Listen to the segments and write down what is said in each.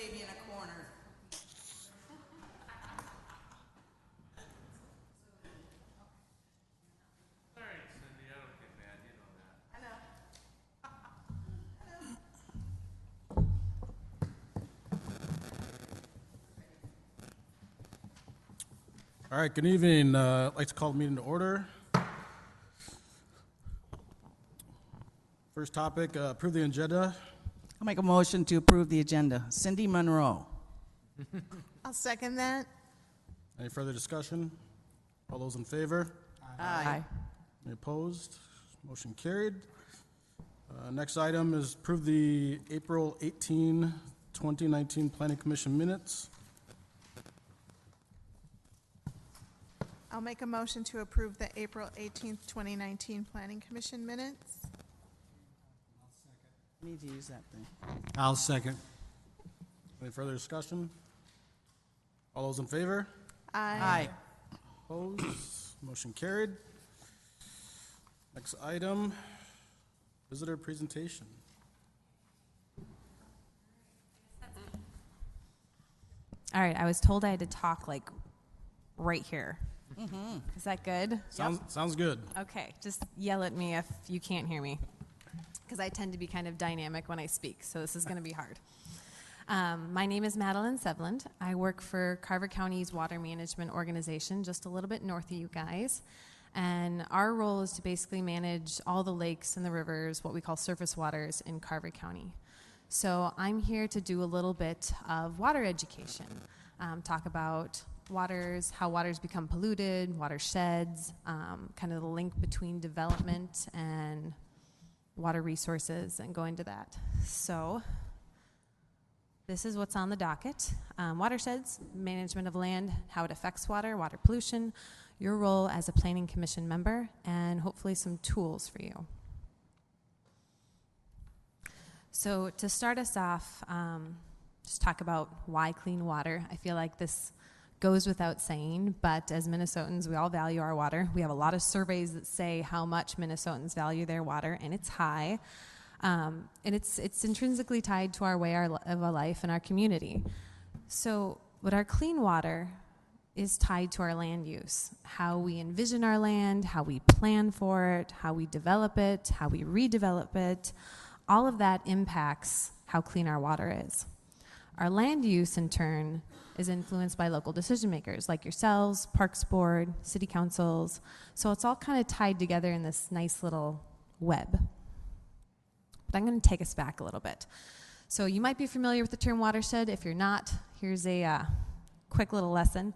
baby in a corner. Sorry, Cindy, I don't get mad, you know that. I know. All right, good evening. I'd like to call the meeting to order. First topic, approve the agenda. I'll make a motion to approve the agenda. Cindy Monroe. I'll second that. Any further discussion? All those in favor? Aye. Any opposed? Motion carried. Next item is approve the April 18, 2019 Planning Commission minutes. I'll make a motion to approve the April 18th, 2019 Planning Commission minutes. I need to use that thing. I'll second. Any further discussion? All those in favor? Aye. Opposed? Motion carried. Next item, visitor presentation. All right, I was told I had to talk like right here. Is that good? Sounds good. Okay, just yell at me if you can't hear me, because I tend to be kind of dynamic when I speak, so this is going to be hard. My name is Madeline Sevland. I work for Carver County's water management organization, just a little bit north of you guys. And our role is to basically manage all the lakes and the rivers, what we call surface waters in Carver County. So I'm here to do a little bit of water education, talk about waters, how waters become polluted, watersheds, kind of the link between development and water resources, and go into that. So this is what's on the docket. Watersheds, management of land, how it affects water, water pollution, your role as a planning commission member, and hopefully some tools for you. So to start us off, just talk about why clean water. I feel like this goes without saying, but as Minnesotans, we all value our water. We have a lot of surveys that say how much Minnesotans value their water, and it's high. And it's intrinsically tied to our way of a life and our community. So, but our clean water is tied to our land use, how we envision our land, how we plan for it, how we develop it, how we redevelop it. All of that impacts how clean our water is. Our land use, in turn, is influenced by local decision makers like yourselves, Parks Board, city councils. So it's all kind of tied together in this nice little web. But I'm going to take us back a little bit. So you might be familiar with the term watershed. If you're not, here's a quick little lesson.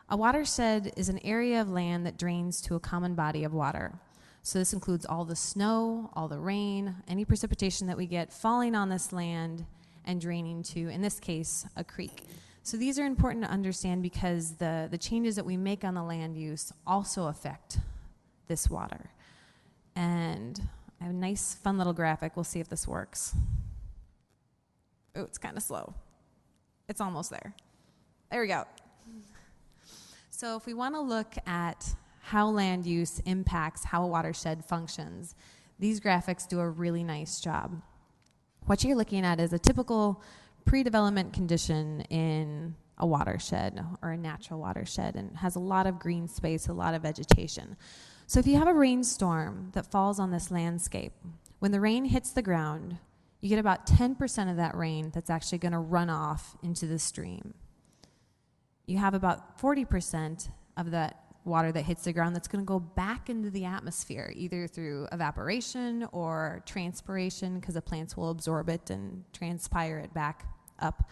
A watershed is an area of land that drains to a common body of water. So this includes all the snow, all the rain, any precipitation that we get falling on this land and draining to, in this case, a creek. So these are important to understand because the changes that we make on the land use also affect this water. And I have a nice, fun little graphic. We'll see if this works. Oh, it's kind of slow. It's almost there. There we go. So if we want to look at how land use impacts how a watershed functions, these graphics do a really nice job. What you're looking at is a typical pre-development condition in a watershed or a natural watershed, and has a lot of green space, a lot of vegetation. So if you have a rainstorm that falls on this landscape, when the rain hits the ground, you get about 10% of that rain that's actually going to run off into the stream. You have about 40% of that water that hits the ground that's going to go back into the atmosphere, either through evaporation or transpiration, because the plants will absorb it and transpire it back up.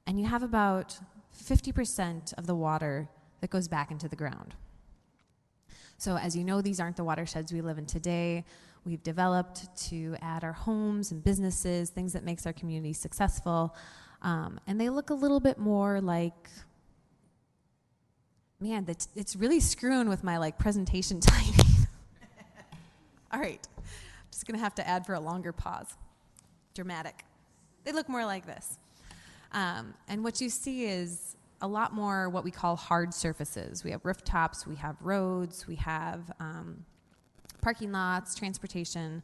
And you have about 50% of the water that goes back into the ground. So as you know, these aren't the watersheds we live in today. We've developed to add our homes and businesses, things that makes our community successful. And they look a little bit more like, man, it's really screwing with my presentation timing. All right, I'm just gonna have to add for a longer pause. Dramatic. They look more like this. And what you see is a lot more what we call hard surfaces. We have rooftops, we have roads, we have parking lots, transportation,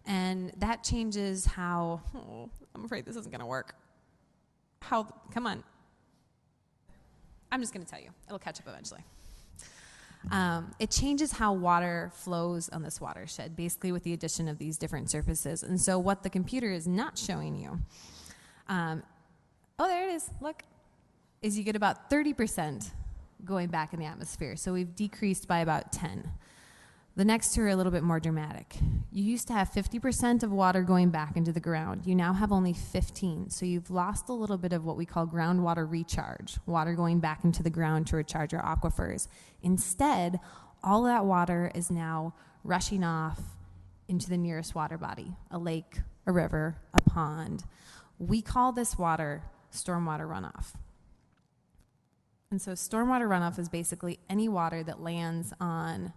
and that changes how, I'm afraid this isn't gonna work. how, come on. I'm just going to tell you. It'll catch up eventually. It changes how water flows on this watershed, basically with the addition of these different surfaces. And so what the computer is not showing you, oh, there it is, look, is you get about 30% going back in the atmosphere. So we've decreased by about 10. The next two are a little bit more dramatic. You used to have 50% of water going back into the ground. You now have only 15. So you've lost a little bit of what we call groundwater recharge, water going back into the ground to recharge our aquifers. Instead, all that water is now rushing off into the nearest water body, a lake, a river, a pond. We call this water stormwater runoff. And so stormwater runoff is basically any water that lands on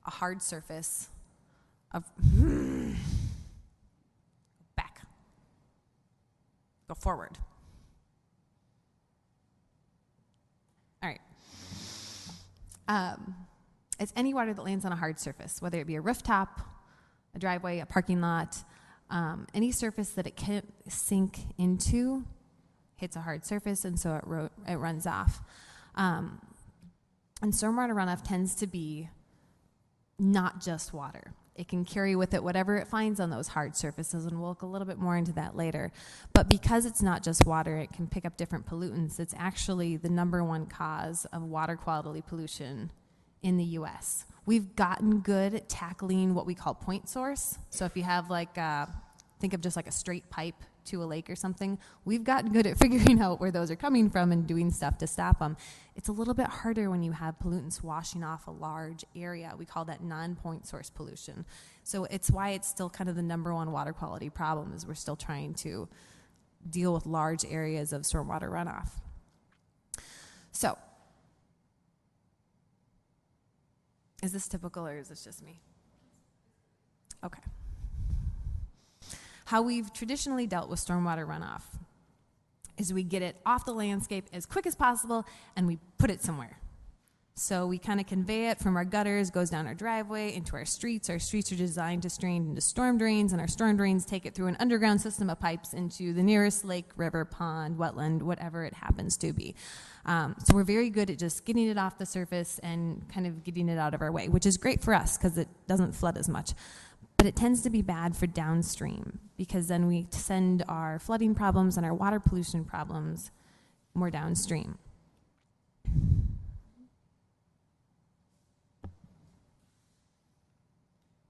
a hard surface of back, go forward. All right. It's any water that lands on a hard surface, whether it be a rooftop, a driveway, a parking lot, any surface that it can't sink into hits a hard surface, and so it runs off. And stormwater runoff tends to be not just water. It can carry with it whatever it finds on those hard surfaces, and we'll look a little bit more into that later. But because it's not just water, it can pick up different pollutants. It's actually the #1 cause of water quality pollution in the U.S. We've gotten good at tackling what we call point source. So if you have think of just like a straight pipe to a lake or something, we've gotten good at figuring out where those are coming from and doing stuff to stop them. It's a little bit harder when you have pollutants washing off a large area. We call that non-point source pollution. So it's why it's still kind of the #1 water quality problem, is we're still trying to deal with large areas of stormwater runoff. So, is this typical or is this just me? Okay. How we've traditionally dealt with stormwater runoff is we get it off the landscape as quick as possible and we put it somewhere. So we kind of convey it from our gutters, goes down our driveway, into our streets. Our streets are designed to drain into storm drains, and our storm drains take it through an underground system of pipes into the nearest lake, river, pond, wetland, whatever it happens to be. So we're very good at just getting it off the surface and kind of getting it out of our way, which is great for us because it doesn't flood as much. But it tends to be bad for downstream, because then we send our flooding problems and our water pollution problems more downstream.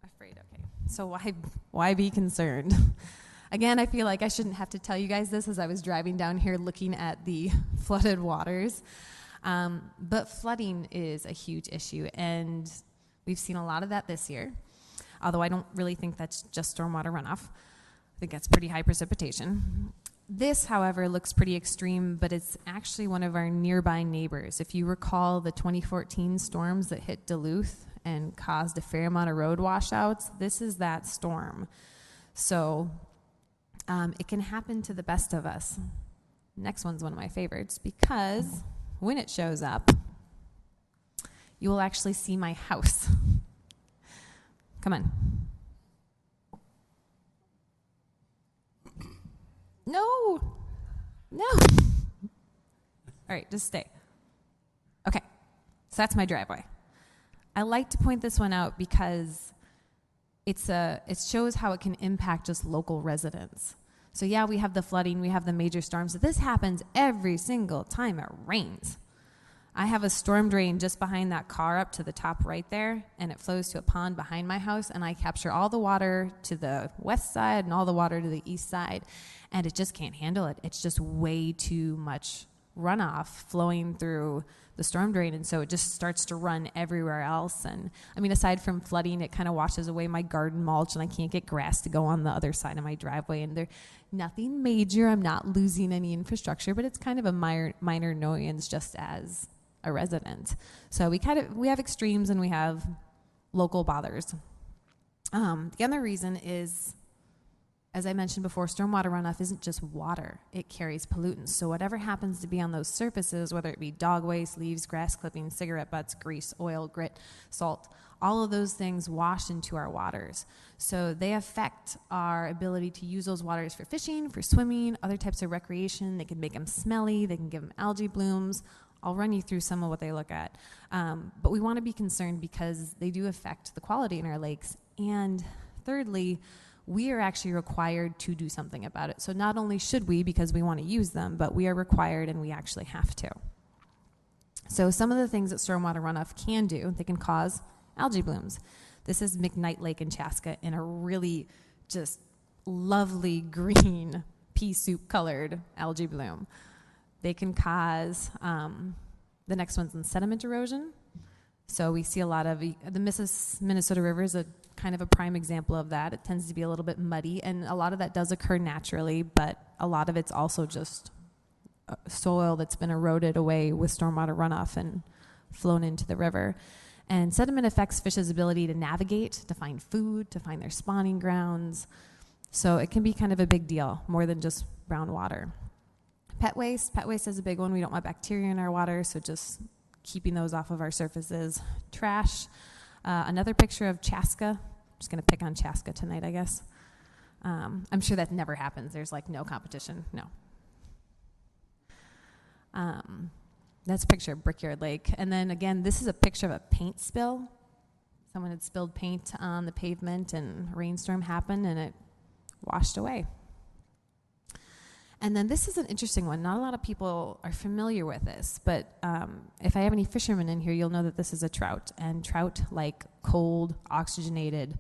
Afraid, okay. So why be concerned? Again, I feel like I shouldn't have to tell you guys this as I was driving down here looking at the flooded waters. But flooding is a huge issue, and we've seen a lot of that this year. Although I don't really think that's just stormwater runoff. I think that's pretty high precipitation. This, however, looks pretty extreme, but it's actually one of our nearby neighbors. If you recall the 2014 storms that hit Duluth and caused a fair amount of road washouts, this is that storm. So it can happen to the best of us. Next one's one of my favorites, because when it shows up, you will actually see my house. Come on. No. All right, just stay. Okay, so that's my driveway. I like to point this one out because it shows how it can impact just local residents. So yeah, we have the flooding, we have the major storms. So this happens every single time it rains. I have a storm drain just behind that car up to the top right there, and it flows to a pond behind my house, and I capture all the water to the west side and all the water to the east side, and it just can't handle it. It's just way too much runoff flowing through the storm drain, and so it just starts to run everywhere else. And I mean, aside from flooding, it kind of washes away my garden mulch, and I can't get grass to go on the other side of my driveway, and there's nothing major. I'm not losing any infrastructure, but it's kind of a minor annoyance just as a resident. So we have extremes and we have local bothers. The other reason is as I mentioned before, stormwater runoff isn't just water. It carries pollutants. So whatever happens to be on those surfaces, whether it be dog waste, leaves, grass clippings, cigarette butts, grease, oil, grit, salt, all of those things wash into our waters. So they affect our ability to use those waters for fishing, for swimming, other types of recreation. They can make them smelly. They can give them algae blooms. I'll run you through some of what they look at. But we want to be concerned because they do affect the quality in our lakes. And thirdly, we are actually required to do something about it. So not only should we, because we want to use them, but we are required and we actually have to. So some of the things that stormwater runoff can do, they can cause algae blooms. This is McKnight Lake in Chaska in a really just lovely green pea soup colored algae bloom. They can cause, the next one's in sediment erosion. So we see a lot of, the Minnesota River is a kind of a prime example of that. It tends to be a little bit muddy, and a lot of that does occur naturally, but a lot of it's also just soil that's been eroded away with stormwater runoff and flown into the river. And sediment affects fish's ability to navigate, to find food, to find their spawning grounds. So it can be kind of a big deal, more than just brown water. Pet waste is a big one. We don't want bacteria in our water, so just keeping those off of our surfaces. Trash. Another picture of Chaska. I'm just going to pick on Chaska tonight, I guess. I'm sure that never happens. There's like no competition. No. That's a picture of Brickyard Lake. And then again, this is a picture of a paint spill. Someone had spilled paint on the pavement and a rainstorm happened and it washed away. And then this is an interesting one. Not a lot of people are familiar with this, but if I have any fishermen in here, you'll know that this is a trout. And trout like cold, oxygenated,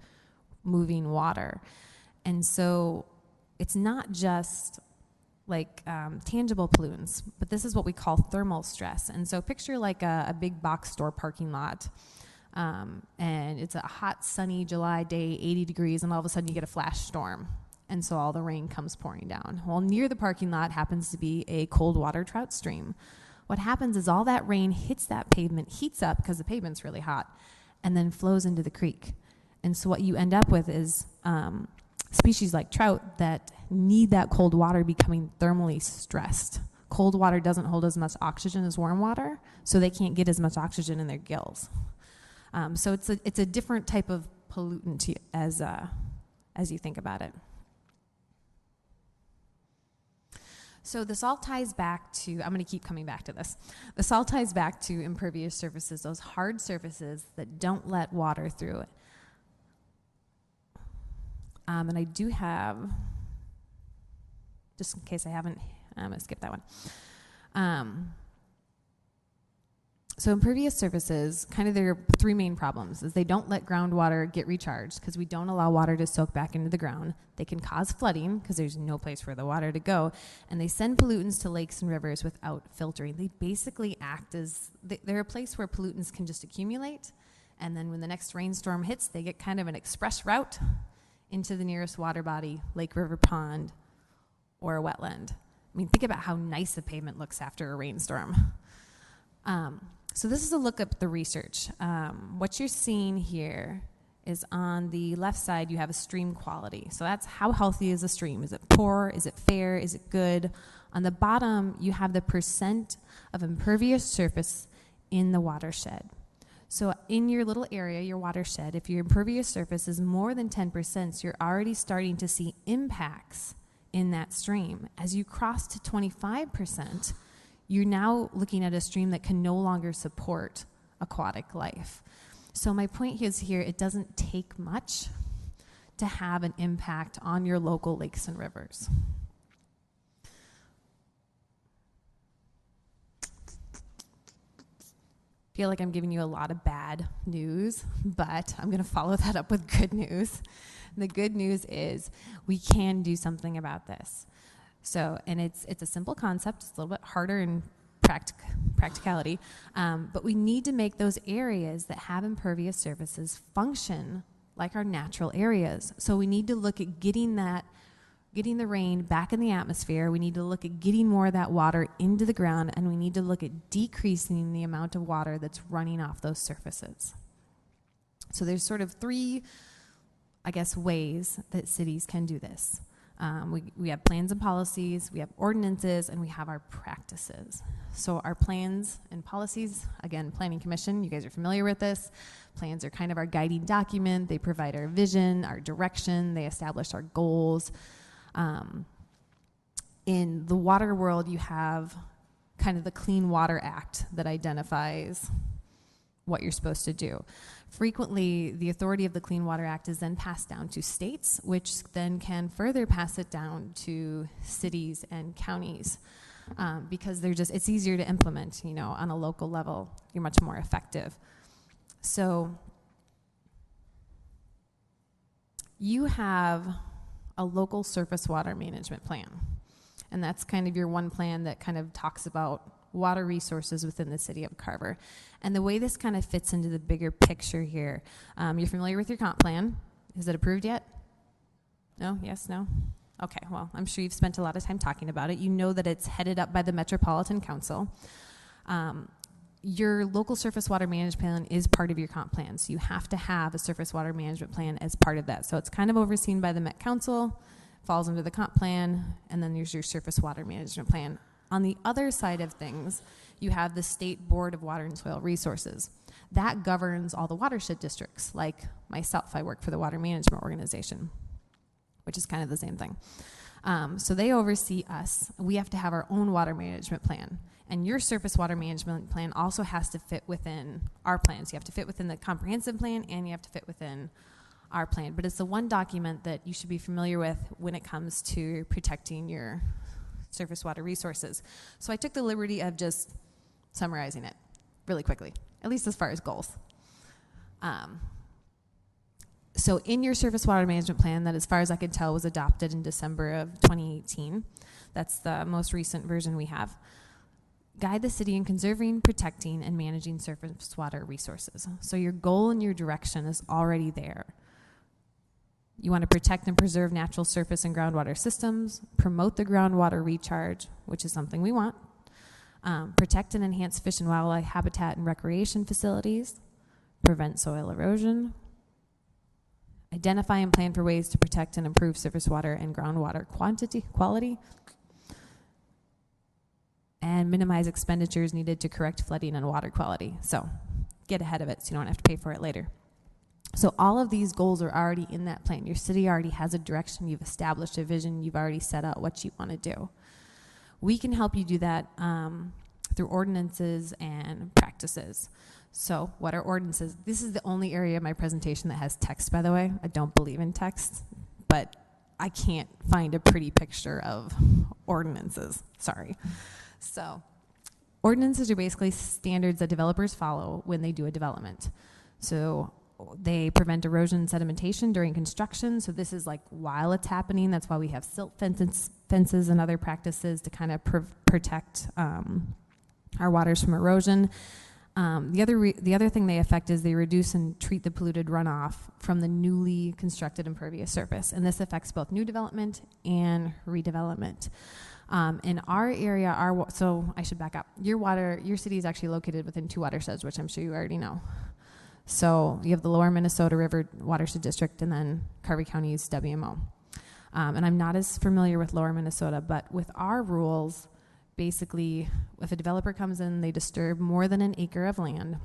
moving water. And so it's not just like tangible pollutants, but this is what we call thermal stress. And so picture like a big box store parking lot. And it's a hot, sunny July day, 80 degrees, and all of a sudden you get a flash storm. And so all the rain comes pouring down. Well, near the parking lot happens to be a cold water trout stream. What happens is all that rain hits that pavement, heats up because the pavement's really hot, and then flows into the creek. And so what you end up with is species like trout that need that cold water becoming thermally stressed. Cold water doesn't hold as much oxygen as warm water, so they can't get as much oxygen in their gills. So it's a different type of pollutant as you think about it. So this all ties back to, I'm going to keep coming back to this. This all ties back to impervious surfaces, those hard surfaces that don't let water through it. And I do have, just in case I haven't, I'm going to skip that one. So impervious surfaces, kind of their three main problems is they don't let groundwater get recharged because we don't allow water to soak back into the ground. They can cause flooding because there's no place for the water to go. And they send pollutants to lakes and rivers without filtering. They basically act as, they're a place where pollutants can just accumulate. And then when the next rainstorm hits, they get kind of an express route into the nearest water body, lake, river, pond, or a wetland. I mean, think about how nice a pavement looks after a rainstorm. So this is a look at the research. What you're seeing here is on the left side, you have a stream quality. So that's how healthy is a stream. Is it poor? Is it fair? Is it good? On the bottom, you have the percent of impervious surface in the watershed. So in your little area, your watershed, if your impervious surface is more than 10%, you're already starting to see impacts in that stream. As you cross to 25%, you're now looking at a stream that can no longer support aquatic life. So my point is here, it doesn't take much to have an impact on your local lakes and rivers. I feel like I'm giving you a lot of bad news, but I'm going to follow that up with good news. The good news is we can do something about this. So, and it's a simple concept. It's a little bit harder in practicality, but we need to make those areas that have impervious surfaces function like our natural areas. So we need to look at getting the rain back in the atmosphere. We need to look at getting more of that water into the ground, and we need to look at decreasing the amount of water that's running off those surfaces. So there's sort of three, I guess, ways that cities can do this. We have plans and policies, we have ordinances, and we have our practices. So our plans and policies, again, Planning Commission, you guys are familiar with this. Plans are kind of our guiding document. They provide our vision, our direction. They establish our goals. In the water world, you have kind of the Clean Water Act that identifies what you're supposed to do. Frequently, the authority of the Clean Water Act is then passed down to states, which then can further pass it down to cities and counties, because it's easier to implement, on a local level. You're much more effective. So you have a local surface water management plan, and that's kind of your one plan that kind of talks about water resources within the city of Carver. And the way this kind of fits into the bigger picture here, you're familiar with your comp plan. Is it approved yet? No? Yes? No? Okay, well, I'm sure you've spent a lot of time talking about it. You know that it's headed up by the Metropolitan Council. Your local surface water management plan is part of your comp plan, so you have to have a surface water management plan as part of that. So it's kind of overseen by the Met Council, falls under the comp plan, and then there's your surface water management plan. On the other side of things, you have the State Board of Water and Soil Resources. That governs all the watershed districts. Like myself, I work for the Water Management Organization, which is kind of the same thing. So they oversee us. We have to have our own water management plan. And your surface water management plan also has to fit within our plans. You have to fit within the comprehensive plan, and you have to fit within our plan. But it's the one document that you should be familiar with when it comes to protecting your surface water resources. So I took the liberty of just summarizing it really quickly, at least as far as goals. So in your surface water management plan that, as far as I could tell, was adopted in December of 2018, that's the most recent version we have, guide the city in conserving, protecting, and managing surface water resources. So your goal and your direction is already there. You want to protect and preserve natural surface and groundwater systems, promote the groundwater recharge, which is something we want, protect and enhance fish and wildlife habitat and recreation facilities, prevent soil erosion, identify and plan for ways to protect and improve surface water and groundwater quality, and minimize expenditures needed to correct flooding and water quality. So get ahead of it so you don't have to pay for it later. So all of these goals are already in that plan. Your city already has a direction. You've established a vision. You've already set out what you want to do. We can help you do that through ordinances and practices. So what are ordinances? This is the only area of my presentation that has text, by the way. I don't believe in text, but I can't find a pretty picture of ordinances. Sorry. So ordinances are basically standards that developers follow when they do a development. So they prevent erosion and sedimentation during construction. So this is like while it's happening. That's why we have silt fences and other practices to kind of protect our waters from erosion. The other thing they affect is they reduce and treat the polluted runoff from the newly constructed impervious surface. And this affects both new development and redevelopment. In our area, so I should back up. Your city is actually located within two watersheds, which I'm sure you already know. So you have the Lower Minnesota River Watershed District and then Carver County's WMO. And I'm not as familiar with Lower Minnesota, but with our rules, basically, if a developer comes in, they disturb more than an acre of land,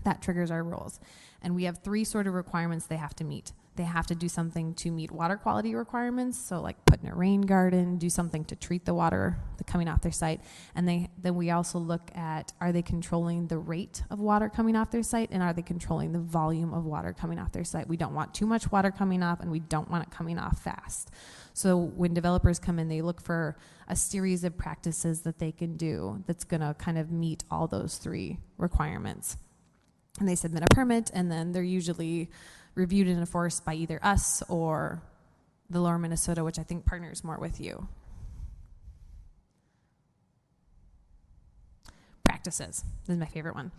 that triggers our rules. And we have three sort of requirements they have to meet. They have to do something to meet water quality requirements, so like put in a rain garden, do something to treat the water coming off their site. And then we also look at, are they controlling the rate of water coming off their site, and are they controlling the volume of water coming off their site? We don't want too much water coming off, and we don't want it coming off fast. So when developers come in, they look for a series of practices that they can do that's going to kind of meet all those three requirements. And they submit a permit, and then they're usually reviewed and enforced by either us or the Lower Minnesota, which I think partners more with you. Practices. This is my favorite one.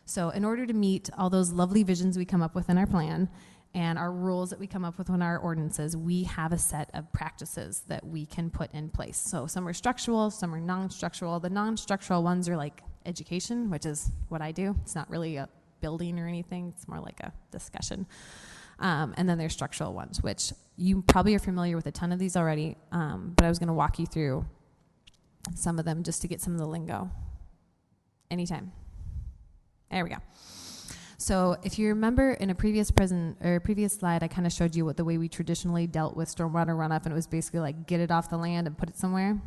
So in order to meet all those lovely visions we come up with in our plan and our rules that we come up with in our ordinances, we have a set of practices that we can put in place. So some are structural, some are non-structural. The non-structural ones are like education, which is what I do. It's not really a building or anything. It's more like a discussion. And then there's structural ones, which you probably are familiar with a ton of these already, but I was going to walk you through some of them just to get some of the lingo. Anytime. There we go. So if you remember in a previous slide, I kind of showed you what the way we traditionally dealt with stormwater runoff, and it was basically like get it off the land and put it somewhere.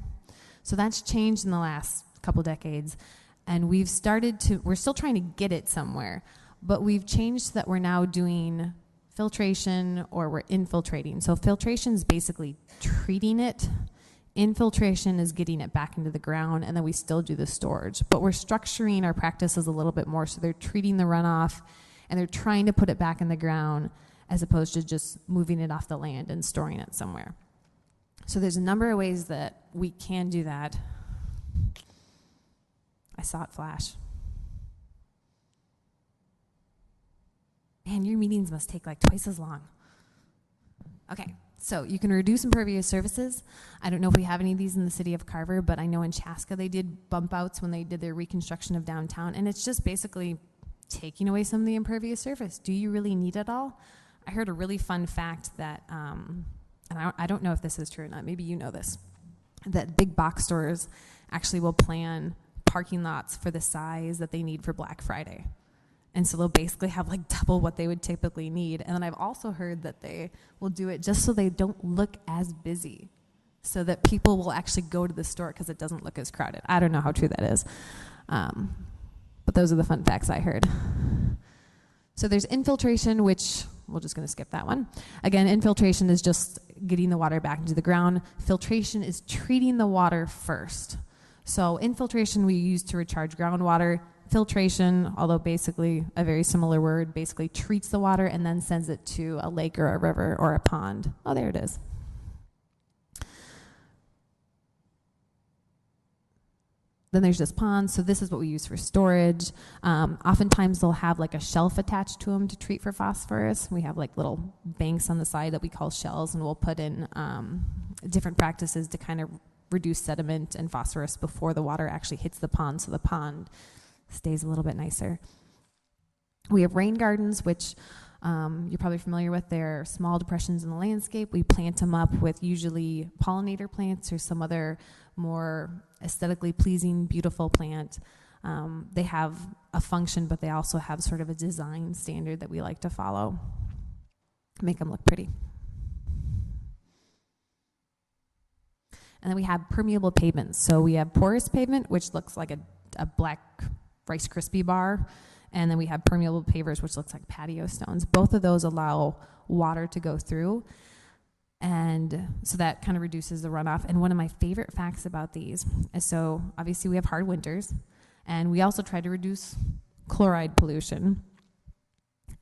So that's changed in the last couple decades, and we're still trying to get it somewhere, but we've changed that we're now doing filtration or we're infiltrating. So filtration is basically treating it. Infiltration is getting it back into the ground, and then we still do the storage. But we're structuring our practices a little bit more, so they're treating the runoff, and they're trying to put it back in the ground as opposed to just moving it off the land and storing it somewhere. So there's a number of ways that we can do that. I saw it flash. Man, your meetings must take like twice as long. Okay. So you can reduce impervious surfaces. I don't know if we have any of these in the city of Carver, but I know in Chaska they did bump outs when they did their reconstruction of downtown, and it's just basically taking away some of the impervious surface. Do you really need it all? I heard a really fun fact that, and I don't know if this is true or not, maybe you know this, that big box stores actually will plan parking lots for the size that they need for Black Friday. And so they'll basically have like double what they would typically need. And then I've also heard that they will do it just so they don't look as busy, so that people will actually go to the store because it doesn't look as crowded. I don't know how true that is. But those are the fun facts I heard. So there's infiltration, which we're just going to skip that one. Again, infiltration is just getting the water back into the ground. Filtration is treating the water first. So infiltration we use to recharge groundwater. Filtration, although basically a very similar word, basically treats the water and then sends it to a lake or a river or a pond. Oh, there it is. Then there's this pond, so this is what we use for storage. Oftentimes they'll have like a shelf attached to them to treat for phosphorus. We have like little banks on the side that we call shells, and we'll put in different practices to kind of reduce sediment and phosphorus before the water actually hits the pond, so the pond stays a little bit nicer. We have rain gardens, which you're probably familiar with. They're small depressions in the landscape. We plant them up with usually pollinator plants or some other more aesthetically pleasing, beautiful plant. They have a function, but they also have sort of a design standard that we like to follow. Make them look pretty. And then we have permeable pavements. So we have porous pavement, which looks like a black Rice Krispie bar, and then we have permeable pavers, which looks like patio stones. Both of those allow water to go through, and so that kind of reduces the runoff. And one of my favorite facts about these is, so obviously we have hard winters, and we also try to reduce chloride pollution.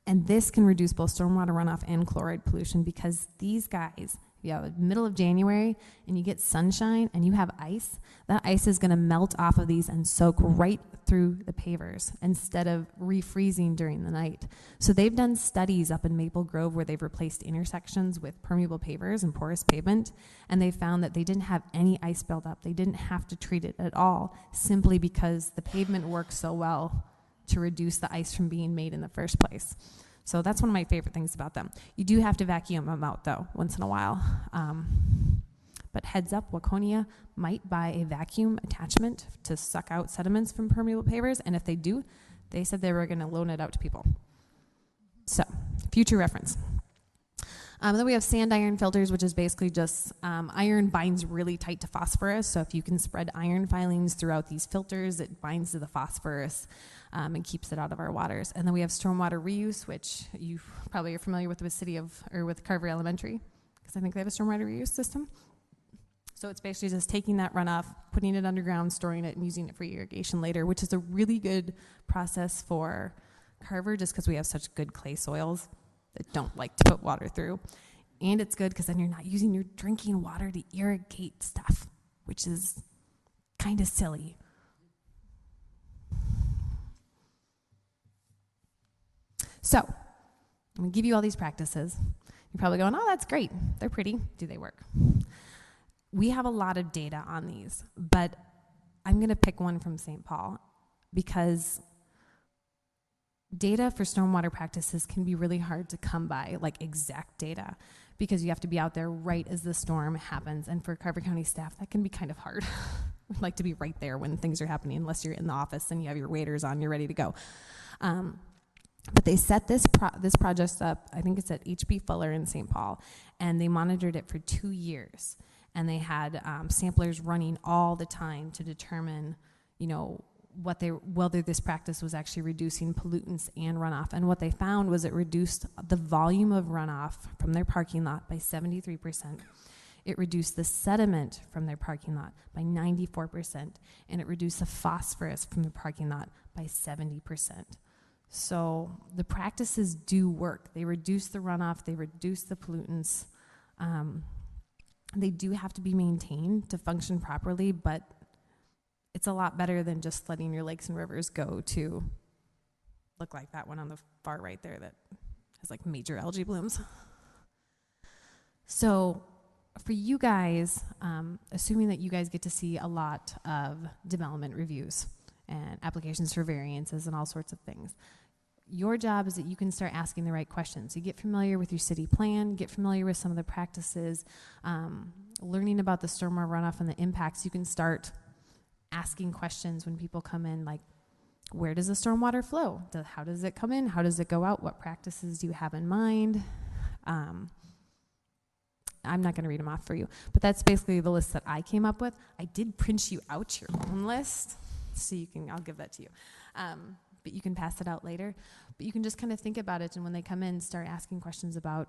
And this can reduce both stormwater runoff and chloride pollution, because these guys, you have the middle of January and you get sunshine and you have ice, that ice is going to melt off of these and soak right through the pavers instead of refreezing during the night. So they've done studies up in Maple Grove where they've replaced intersections with permeable pavers and porous pavement, and they found that they didn't have any ice buildup. They didn't have to treat it at all, simply because the pavement works so well to reduce the ice from being made in the first place. So that's one of my favorite things about them. You do have to vacuum them out, though, once in a while. But heads up, Waconia might buy a vacuum attachment to suck out sediments from permeable pavers, and if they do, they said they were going to loan it out to people. So, future reference. Then we have sand iron filters, which is basically just iron binds really tight to phosphorus. So if you can spread iron filings throughout these filters, it binds to the phosphorus and keeps it out of our waters. And then we have stormwater reuse, which you probably are familiar with with Carver Elementary, because I think they have a stormwater reuse system. So it's basically just taking that runoff, putting it underground, storing it, and using it for irrigation later, which is a really good process for Carver, just because we have such good clay soils that don't like to put water through. And it's good because then you're not using your drinking water to irrigate stuff, which is kind of silly. So, I'm going to give you all these practices. You're probably going, oh, that's great. They're pretty. Do they work? We have a lot of data on these, but I'm going to pick one from St. Paul because data for stormwater practices can be really hard to come by, like exact data, because you have to be out there right as the storm happens. And for Carver County staff, that can be kind of hard. We'd like to be right there when things are happening, unless you're in the office and you have your waders on, you're ready to go. But they set this project up, I think it's at HB Fuller in St. Paul, and they monitored it for 2 years. And they had samplers running all the time to determine, whether this practice was actually reducing pollutants and runoff. And what they found was it reduced the volume of runoff from their parking lot by 73%. It reduced the sediment from their parking lot by 94%. And it reduced the phosphorus from the parking lot by 70%. So the practices do work. They reduce the runoff, they reduce the pollutants. They do have to be maintained to function properly, but it's a lot better than just letting your lakes and rivers go to look like that one on the far right there that has like major algae blooms. So for you guys, assuming that you guys get to see a lot of development reviews and applications for variances and all sorts of things, your job is that you can start asking the right questions. You get familiar with your city plan, get familiar with some of the practices, learning about the stormwater runoff and the impacts. You can start asking questions when people come in, like, where does the stormwater flow? How does it come in? How does it go out? What practices do you have in mind? I'm not going to read them off for you, but that's basically the list that I came up with. I did print you out your own list, so I'll give that to you. But you can pass it out later. But you can just kind of think about it, and when they come in, start asking questions about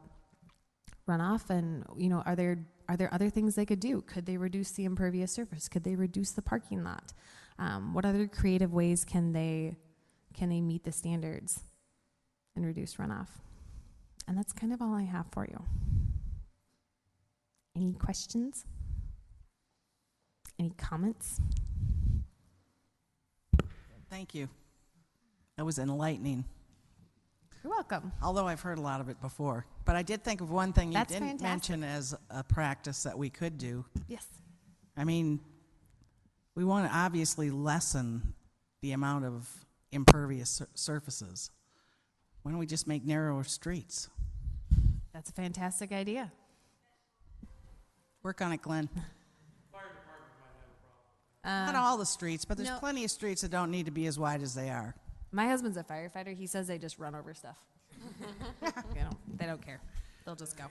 runoff, and are there other things they could do? Could they reduce the impervious surface? Could they reduce the parking lot? What other creative ways can they meet the standards and reduce runoff? And that's kind of all I have for you. Any questions? Any comments? Thank you. That was enlightening, You're welcome. although I've heard a lot of it before. But I did think of one thing you That's didn't fantastic. mention as a practice that we could do. Yes. I mean, we want to obviously lessen the amount of impervious surfaces. Why don't we just make narrower streets? That's a fantastic idea. Work on it, Glenn. Fire department might have a problem. Not all the streets, but there's no. plenty of streets that don't need to be as wide as they are. My husband's a firefighter. He says they just run over stuff. They don't care. They'll just go.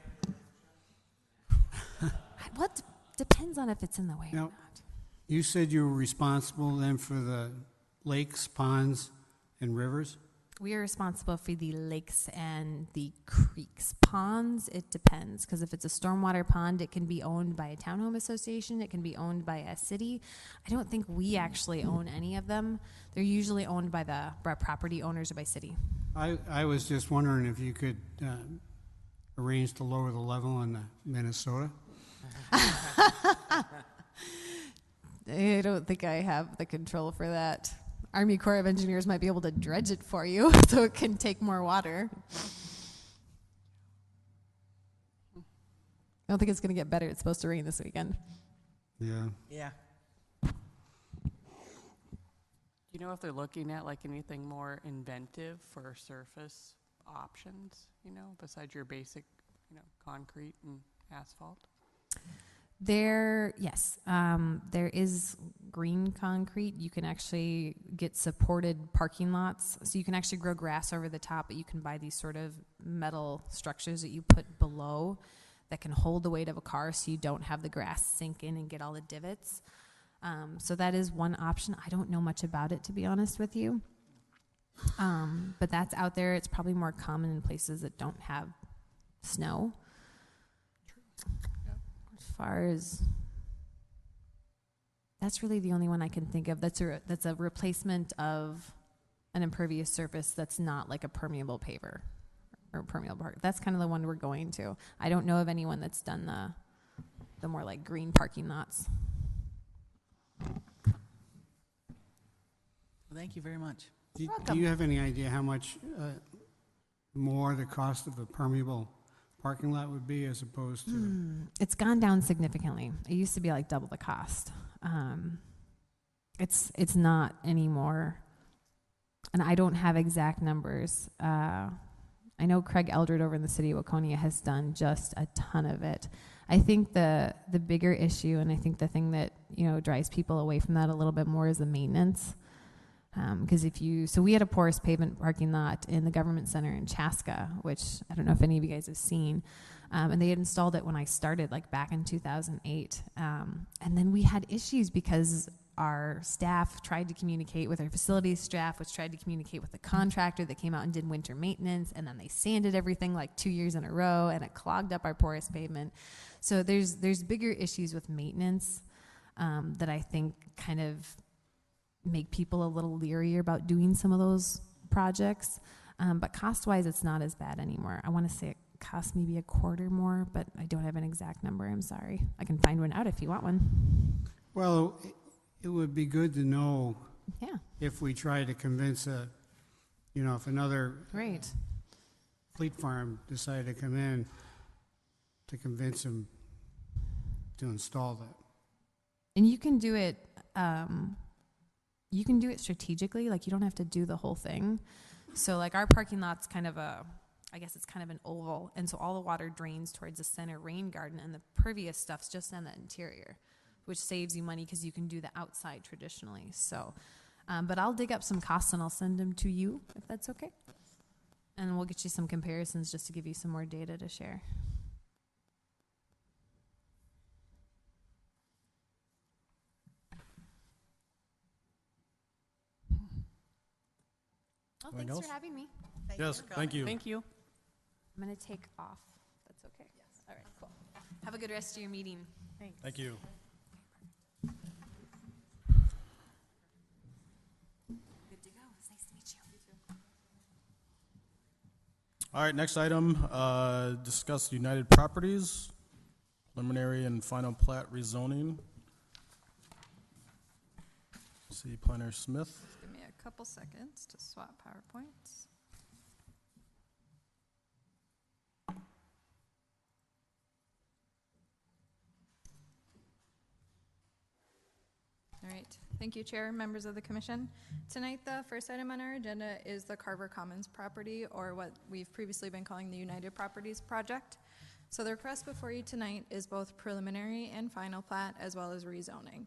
What depends on if it's in the way or Now, not. you said you were responsible then for the lakes, ponds, and rivers? We are responsible for the lakes and the creeks. Ponds, it depends, because if it's a stormwater pond, it can be owned by a townhome association. It can be owned by a city. I don't think we actually own any of them. They're usually owned by by property owners or by city. I was just wondering if you could arrange to lower the level in Minnesota? I don't think I have the control for that. Army Corps of Engineers might be able to dredge it for you so it can take more water. I don't think it's going to get better. It's supposed to rain this weekend. Yeah. Yeah. Do you know if they're looking at like anything more inventive for surface options, besides your basic, concrete and asphalt? There is green concrete. You can actually get supported parking lots. So you can actually grow grass over the top, but you can buy these sort of metal structures that you put below that can hold the weight of a car so you don't have the grass sink in and get all the divots. So that is one option. I don't know much about it, to be honest with you. But that's out there. It's probably more common in places that don't have snow. As far as, that's really the only one I can think of that's a replacement of an impervious surface that's not like a permeable paver or permeable park. That's kind of the one we're going to. I don't know of anyone that's done the more like green parking lots. Well, thank you very much. Do welcome. you have any idea how much more the cost of a permeable parking lot would be as opposed to? It's gone down significantly. It used to be like double the cost. It's not anymore. and I don't have exact numbers. I know Craig Eldred over in the city of Waconia has done just a ton of it. I think the bigger issue, and I think the thing that, you know, drives people away from that a little bit more is the maintenance. Because so we had a porous pavement parking lot in the government center in Chaska, which I don't know if any of you guys have seen. And they had installed it when I started, like back in 2008. And then we had issues because our staff tried to communicate with our facilities staff, which tried to communicate with the contractor that came out and did winter maintenance, and then they sanded everything like 2 years in a row, and it clogged up our porous pavement. So there's bigger issues with maintenance that I think kind of make people a little leery about doing some of those projects. But cost-wise, it's not as bad anymore. I want to say it costs maybe a quarter more, but I don't have an exact number. I'm sorry. I can find one out if you want one. Well, it would be good to know Yeah, if we try to convince if another right. fleet farm decided to come in, to convince them to install that. And you can do it. You can do it strategically. Like, you don't have to do the whole thing. So like our parking lot's kind of I guess it's kind of an oval, and so all the water drains towards the center rain garden, and the pervious stuff's just on the interior, which saves you money because you can do the outside traditionally. So, but I'll dig up some costs and I'll send them to you if that's okay. And we'll get you some comparisons just to give you some more data to share. Oh, Anything thanks else? for having me. Yes, thank you. Thank you. I'm going to take off. That's okay? Yes. All right, cool. Have a good rest of your meeting. Thank you. Good to go. It's nice to meet you. All right, next item, discuss United Properties, preliminary and final plat rezoning. City Planner Smith. Give me a couple seconds to swap PowerPoints. All right, thank you, Chair, members of the Commission. Tonight, the first item on our agenda is the Carver Commons property, or what we've previously been calling the United Properties Project. So the request before you tonight is both preliminary and final plat, as well as rezoning.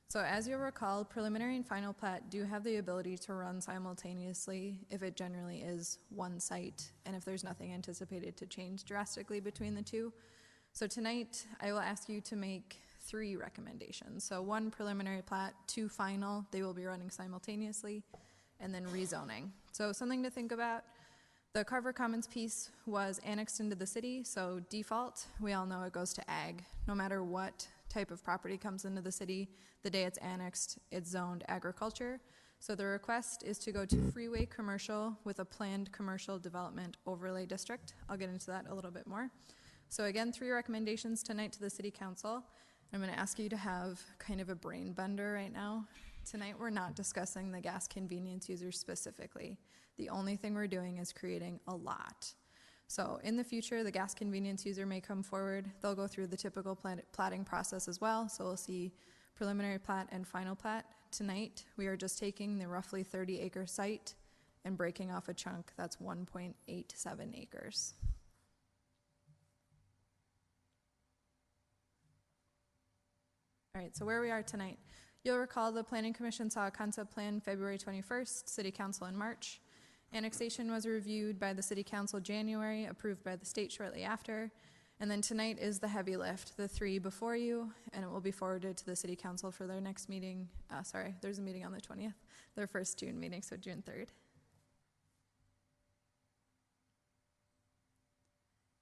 So as you'll recall, preliminary and final plat do have the ability to run simultaneously if it generally is one site and if there's nothing anticipated to change drastically between the two. So tonight, I will ask you to make 3 recommendations. So 1 preliminary plat, 2 final, they will be running simultaneously, and then rezoning. So something to think about. The Carver Commons piece was annexed into the city, so default, we all know it goes to ag. No matter what type of property comes into the city, the day it's annexed, it's zoned agriculture. So the request is to go to freeway commercial with a planned commercial development overlay district. I'll get into that a little bit more. So again, 3 recommendations tonight to the City Council. I'm going to ask you to have kind of a brain bender right now. Tonight we're not discussing the gas convenience users specifically. The only thing we're doing is creating a lot. So in the future, the gas convenience user may come forward. They'll go through the typical platting process as well. So we'll see preliminary plat and final plat. Tonight, we are just taking the roughly 30-acre site and breaking off a chunk that's 1.87 acres. All right, so where we are tonight. You'll recall the Planning Commission saw a concept plan February 21st, City Council in March. Annexation was reviewed by the City Council January, approved by the state shortly after. And then tonight is the heavy lift, the 3 before you, and it will be forwarded to the City Council for their next meeting. There's a meeting on the 20th, their first June meeting, so June 3rd.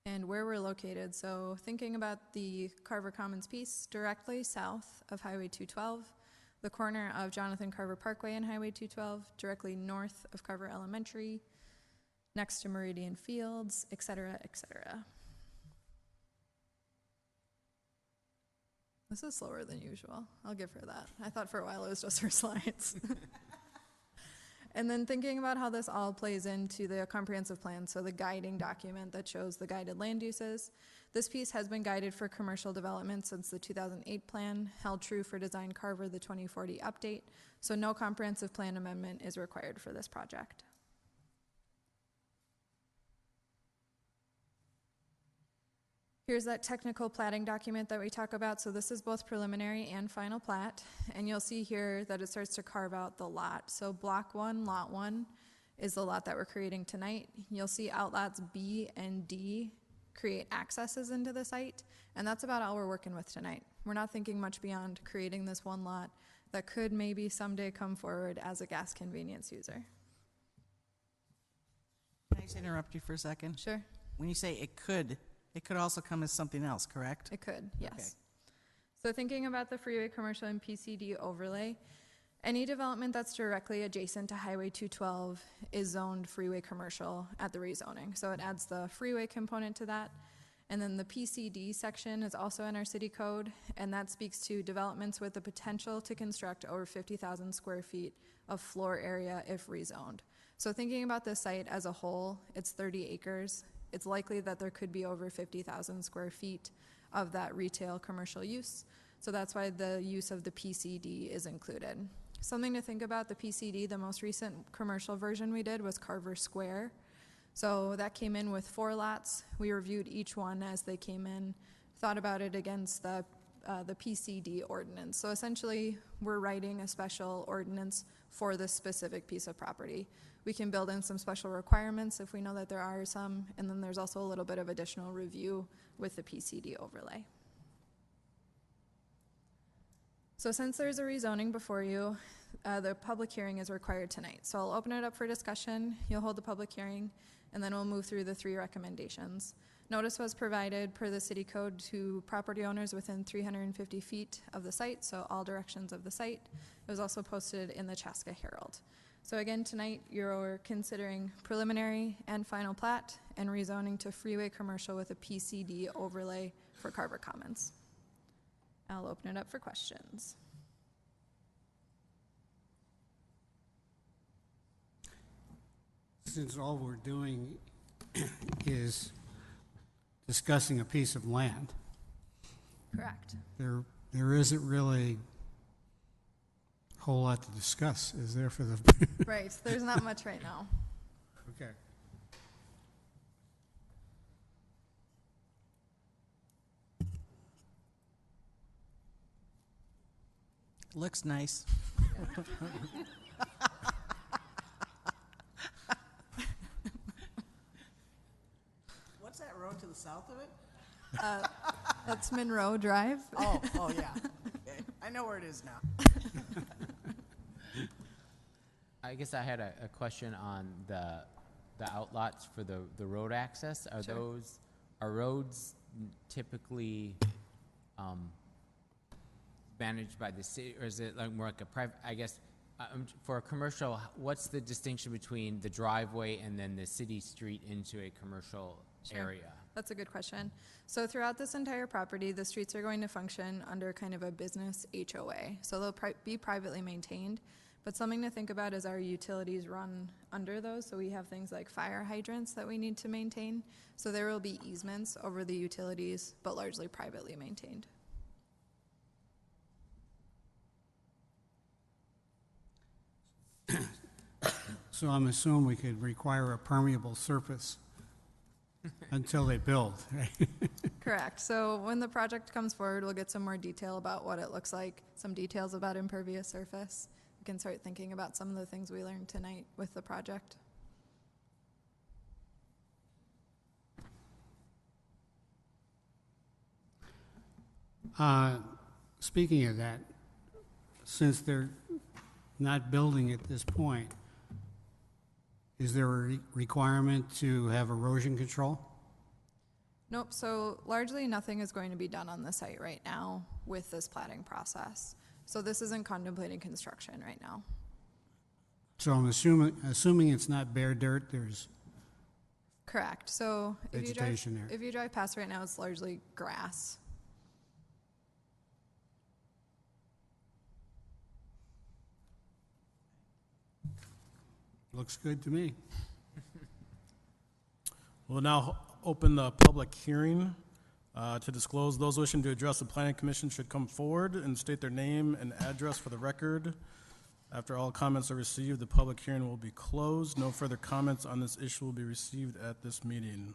And where we're located, so thinking about the Carver Commons piece, directly south of Highway 212, the corner of Jonathan Carver Parkway and Highway 212, directly north of Carver Elementary, next to Meridian Fields, et cetera, et cetera. This is slower than usual. I'll give her that. I thought for a while it was just her slides. And then thinking about how this all plays into the comprehensive plan, so the guiding document that shows the guided land uses. This piece has been guided for commercial development since the 2008 plan, held true for Design Carver, the 2040 update, so no comprehensive plan amendment is required for this project. Here's that technical platting document that we talk about. So this is both preliminary and final plat. And you'll see here that it starts to carve out the lot. So block 1, lot 1 is the lot that we're creating tonight. You'll see outlots B and D create accesses into the site. And that's about all we're working with tonight. We're not thinking much beyond creating this one lot that could maybe someday come forward as a gas convenience user. Can I just interrupt you for a second? Sure, When you say it could also come as something else, correct? it could, yes. Okay. So thinking about the freeway commercial and PCD overlay, any development that's directly adjacent to Highway 212 is zoned freeway commercial at the rezoning. So it adds the freeway component to that. And then the PCD section is also in our city code, and that speaks to developments with the potential to construct over 50,000 square feet of floor area if rezoned. So thinking about this site as a whole, it's 30 acres. It's likely that there could be over 50,000 square feet of that retail commercial use. So that's why the use of the PCD is included. Something to think about, the PCD, the most recent commercial version we did was Carver Square. So that came in with 4 lots. We reviewed each one as they came in, thought about it against the PCD ordinance. So essentially, we're writing a special ordinance for this specific piece of property. We can build in some special requirements if we know that there are some, and then there's also a little bit of additional review with the PCD overlay. So since there's a rezoning before you, the public hearing is required tonight. So I'll open it up for discussion. You'll hold the public hearing, and then we'll move through the 3 recommendations. Notice was provided per the city code to property owners within 350 feet of the site, so all directions of the site. It was also posted in the Chaska Herald. So again, tonight you're considering preliminary and final plat and rezoning to freeway commercial with a PCD overlay for Carver Commons. I'll open it up for questions. Since all we're doing is discussing a piece of land, Correct. there isn't really a whole lot to discuss, is there, for the... Right, there's not much right now. Okay. Looks nice. What's that road to the south of it? That's Monroe Drive. Oh, yeah. Okay. I know where it is now. I guess I had a question on the outlots for the road access. Are Sure. are roads typically managed by the city, or is it like more like a private? I guess for a commercial, what's the distinction between the driveway and then the city street into a commercial Sure. area? That's a good question. So throughout this entire property, the streets are going to function under kind of a business HOA. So they'll be privately maintained. But something to think about is our utilities run under those. So we have things like fire hydrants that we need to maintain. So there will be easements over the utilities, but largely privately maintained. So I'm assuming we could require a permeable surface until they build, right? Correct. So when the project comes forward, we'll get some more detail about what it looks like, some details about impervious surface. We can start thinking about some of the things we learned tonight with the project. Speaking of that, since they're not building at this point, is there a requirement to have erosion control? Nope, so largely nothing is going to be done on the site right now with this platting process. So this isn't contemplating construction right now. So I'm assuming it's not bare dirt, there's Correct. So vegetation there. if you drive past right now, it's largely grass. Looks good to me. We'll now open the public hearing to disclose. Those wishing to address the planning commission should come forward and state their name and address for the record. After all comments are received, the public hearing will be closed. No further comments on this issue will be received at this meeting.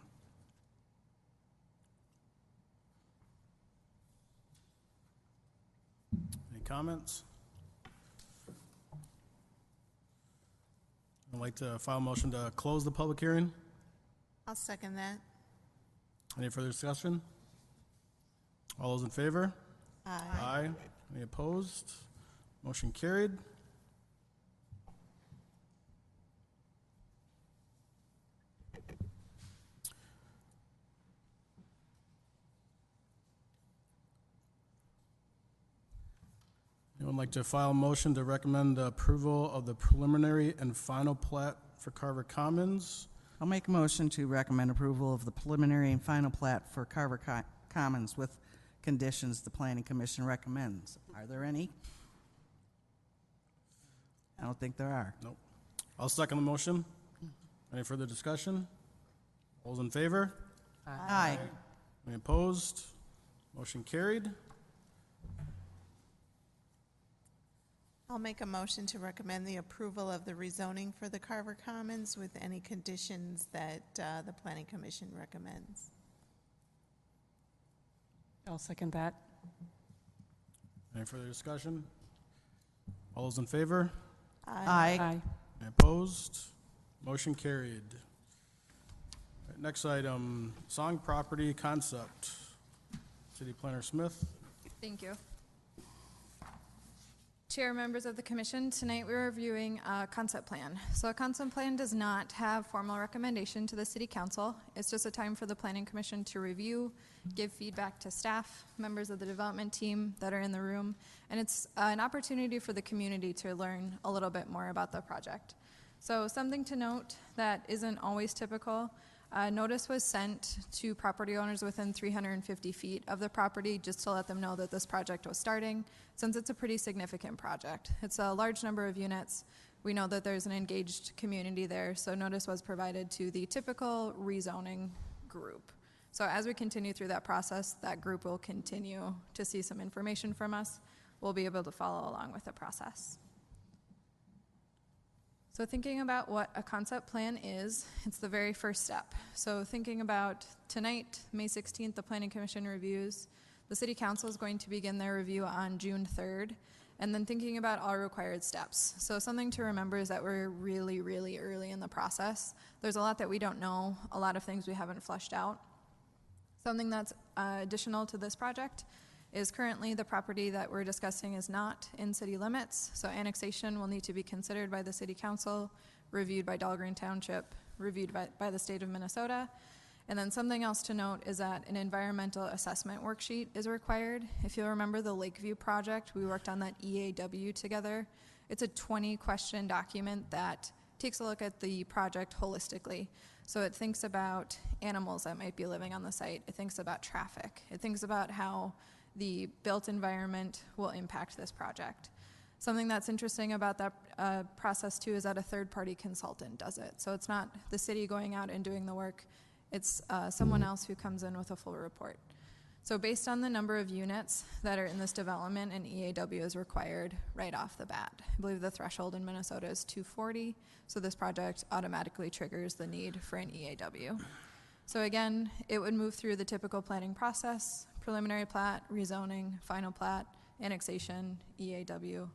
Any comments? I'd like to file a motion to close the public hearing. I'll second that. Any further discussion? All those in favor? Aye. Aye. Any opposed? Motion carried. Anyone like to file a motion to recommend the approval of the preliminary and final plat for Carver Commons? I'll make a motion to recommend approval of the preliminary and final plat for Carver Commons with conditions the planning commission recommends. Are there any? I don't think there are. Nope. I'll second the motion. Any further discussion? All those in favor? Aye. Any opposed? Motion carried. I'll make a motion to recommend the approval of the rezoning for the Carver Commons with any conditions that the Planning Commission recommends. I'll second that. Any further discussion? All those in favor? Aye. Any opposed? Motion carried. All right, next item, Song Property Concept. City Planner Smith. Thank you. Chair, members of the commission, tonight we're reviewing a concept plan. So a concept plan does not have formal recommendation to the city council. It's just a time for the planning commission to review, give feedback to staff, members of the development team that are in the room, and it's an opportunity for the community to learn a little bit more about the project. So something to note that isn't always typical, notice was sent to property owners within 350 feet of the property just to let them know that this project was starting, since it's a pretty significant project. It's a large number of units. We know that there's an engaged community there, so notice was provided to the typical rezoning group. So as we continue through that process, that group will continue to see some information from us. We'll be able to follow along with the process. So thinking about what a concept plan is, it's the very first step. So thinking about tonight, May 16th, the Planning Commission reviews. The City Council is going to begin their review on June 3rd. And then thinking about all required steps. So something to remember is that we're really, really early in the process. There's a lot that we don't know, a lot of things we haven't fleshed out. Something that's additional to this project is currently the property that we're discussing is not in city limits, so annexation will need to be considered by the City Council, reviewed by Dahlgren Township, reviewed by the state of Minnesota. And then something else to note is that an environmental assessment worksheet is required. If you'll remember the Lakeview project, we worked on that EAW together. It's a 20-question document that takes a look at the project holistically. So it thinks about animals that might be living on the site. It thinks about traffic. It thinks about how the built environment will impact this project. Something that's interesting about that process too is that a third-party consultant does it. So it's not the city going out and doing the work, it's someone else who comes in with a full report. So based on the number of units that are in this development, an EAW is required right off the bat. I believe the threshold in Minnesota is 240, so this project automatically triggers the need for an EAW. So again, it would move through the typical planning process: preliminary plat, rezoning, final plat, annexation, EAW.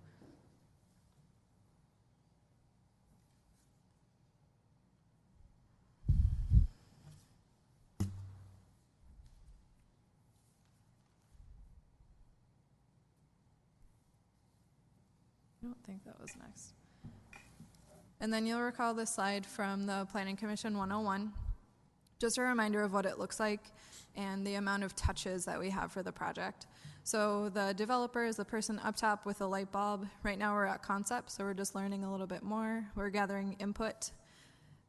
I don't think that was next. And then you'll recall this slide from the Planning Commission 101. Just a reminder of what it looks like and the amount of touches that we have for the project. So the developer is the person up top with a light bulb. Right now we're at concept, so we're just learning a little bit more. We're gathering input.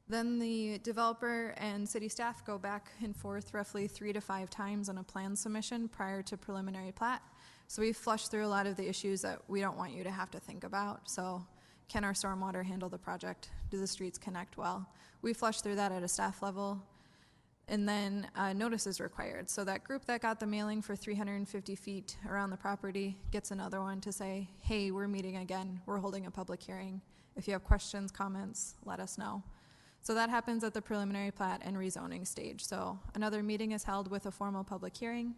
Then the developer and city staff go back and forth roughly 3 to 5 times on a plan submission prior to preliminary plat. So we flush through a lot of the issues that we don't want you to have to think about. So can our stormwater handle the project? Do the streets connect well? We flush through that at a staff level. And then notice is required. So that group that got the mailing for 350 feet around the property gets another one to say, hey, we're meeting again. We're holding a public hearing. If you have questions, comments, let us know. So that happens at the preliminary plat and rezoning stage. So another meeting is held with a formal public hearing.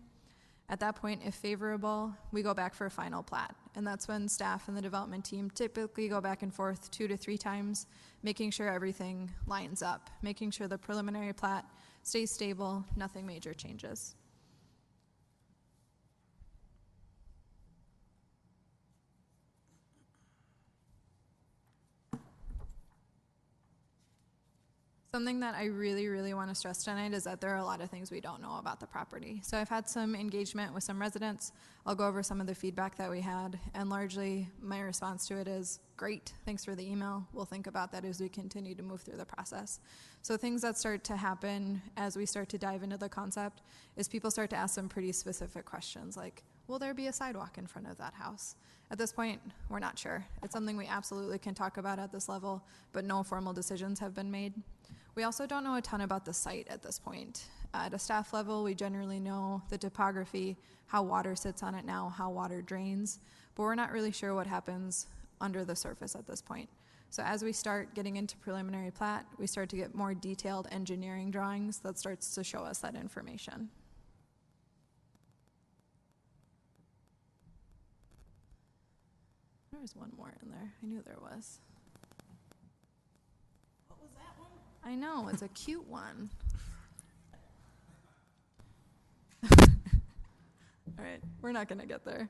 At that point, if favorable, we go back for a final plat. And that's when staff and the development team typically go back and forth 2 to 3 times, making sure everything lines up, making sure the preliminary plat stays stable, nothing major changes. Something that I really want to stress tonight is that there are a lot of things we don't know about the property. So I've had some engagement with some residents. I'll go over some of the feedback that we had, and largely my response to it is, great, thanks for the email. We'll think about that as we continue to move through the process. So things that start to happen as we start to dive into the concept is people start to ask some pretty specific questions like, will there be a sidewalk in front of that house? At this point, we're not sure. It's something we absolutely can talk about at this level, but no formal decisions have been made. We also don't know a ton about the site at this point. At a staff level, we generally know the topography, how water sits on it now, how water drains, but we're not really sure what happens under the surface at this point. So as we start getting into preliminary plat, we start to get more detailed engineering drawings that starts to show us that information. There was one more in there. I knew there was. What was that one? I know, it's a cute one. All right, we're not going to get there.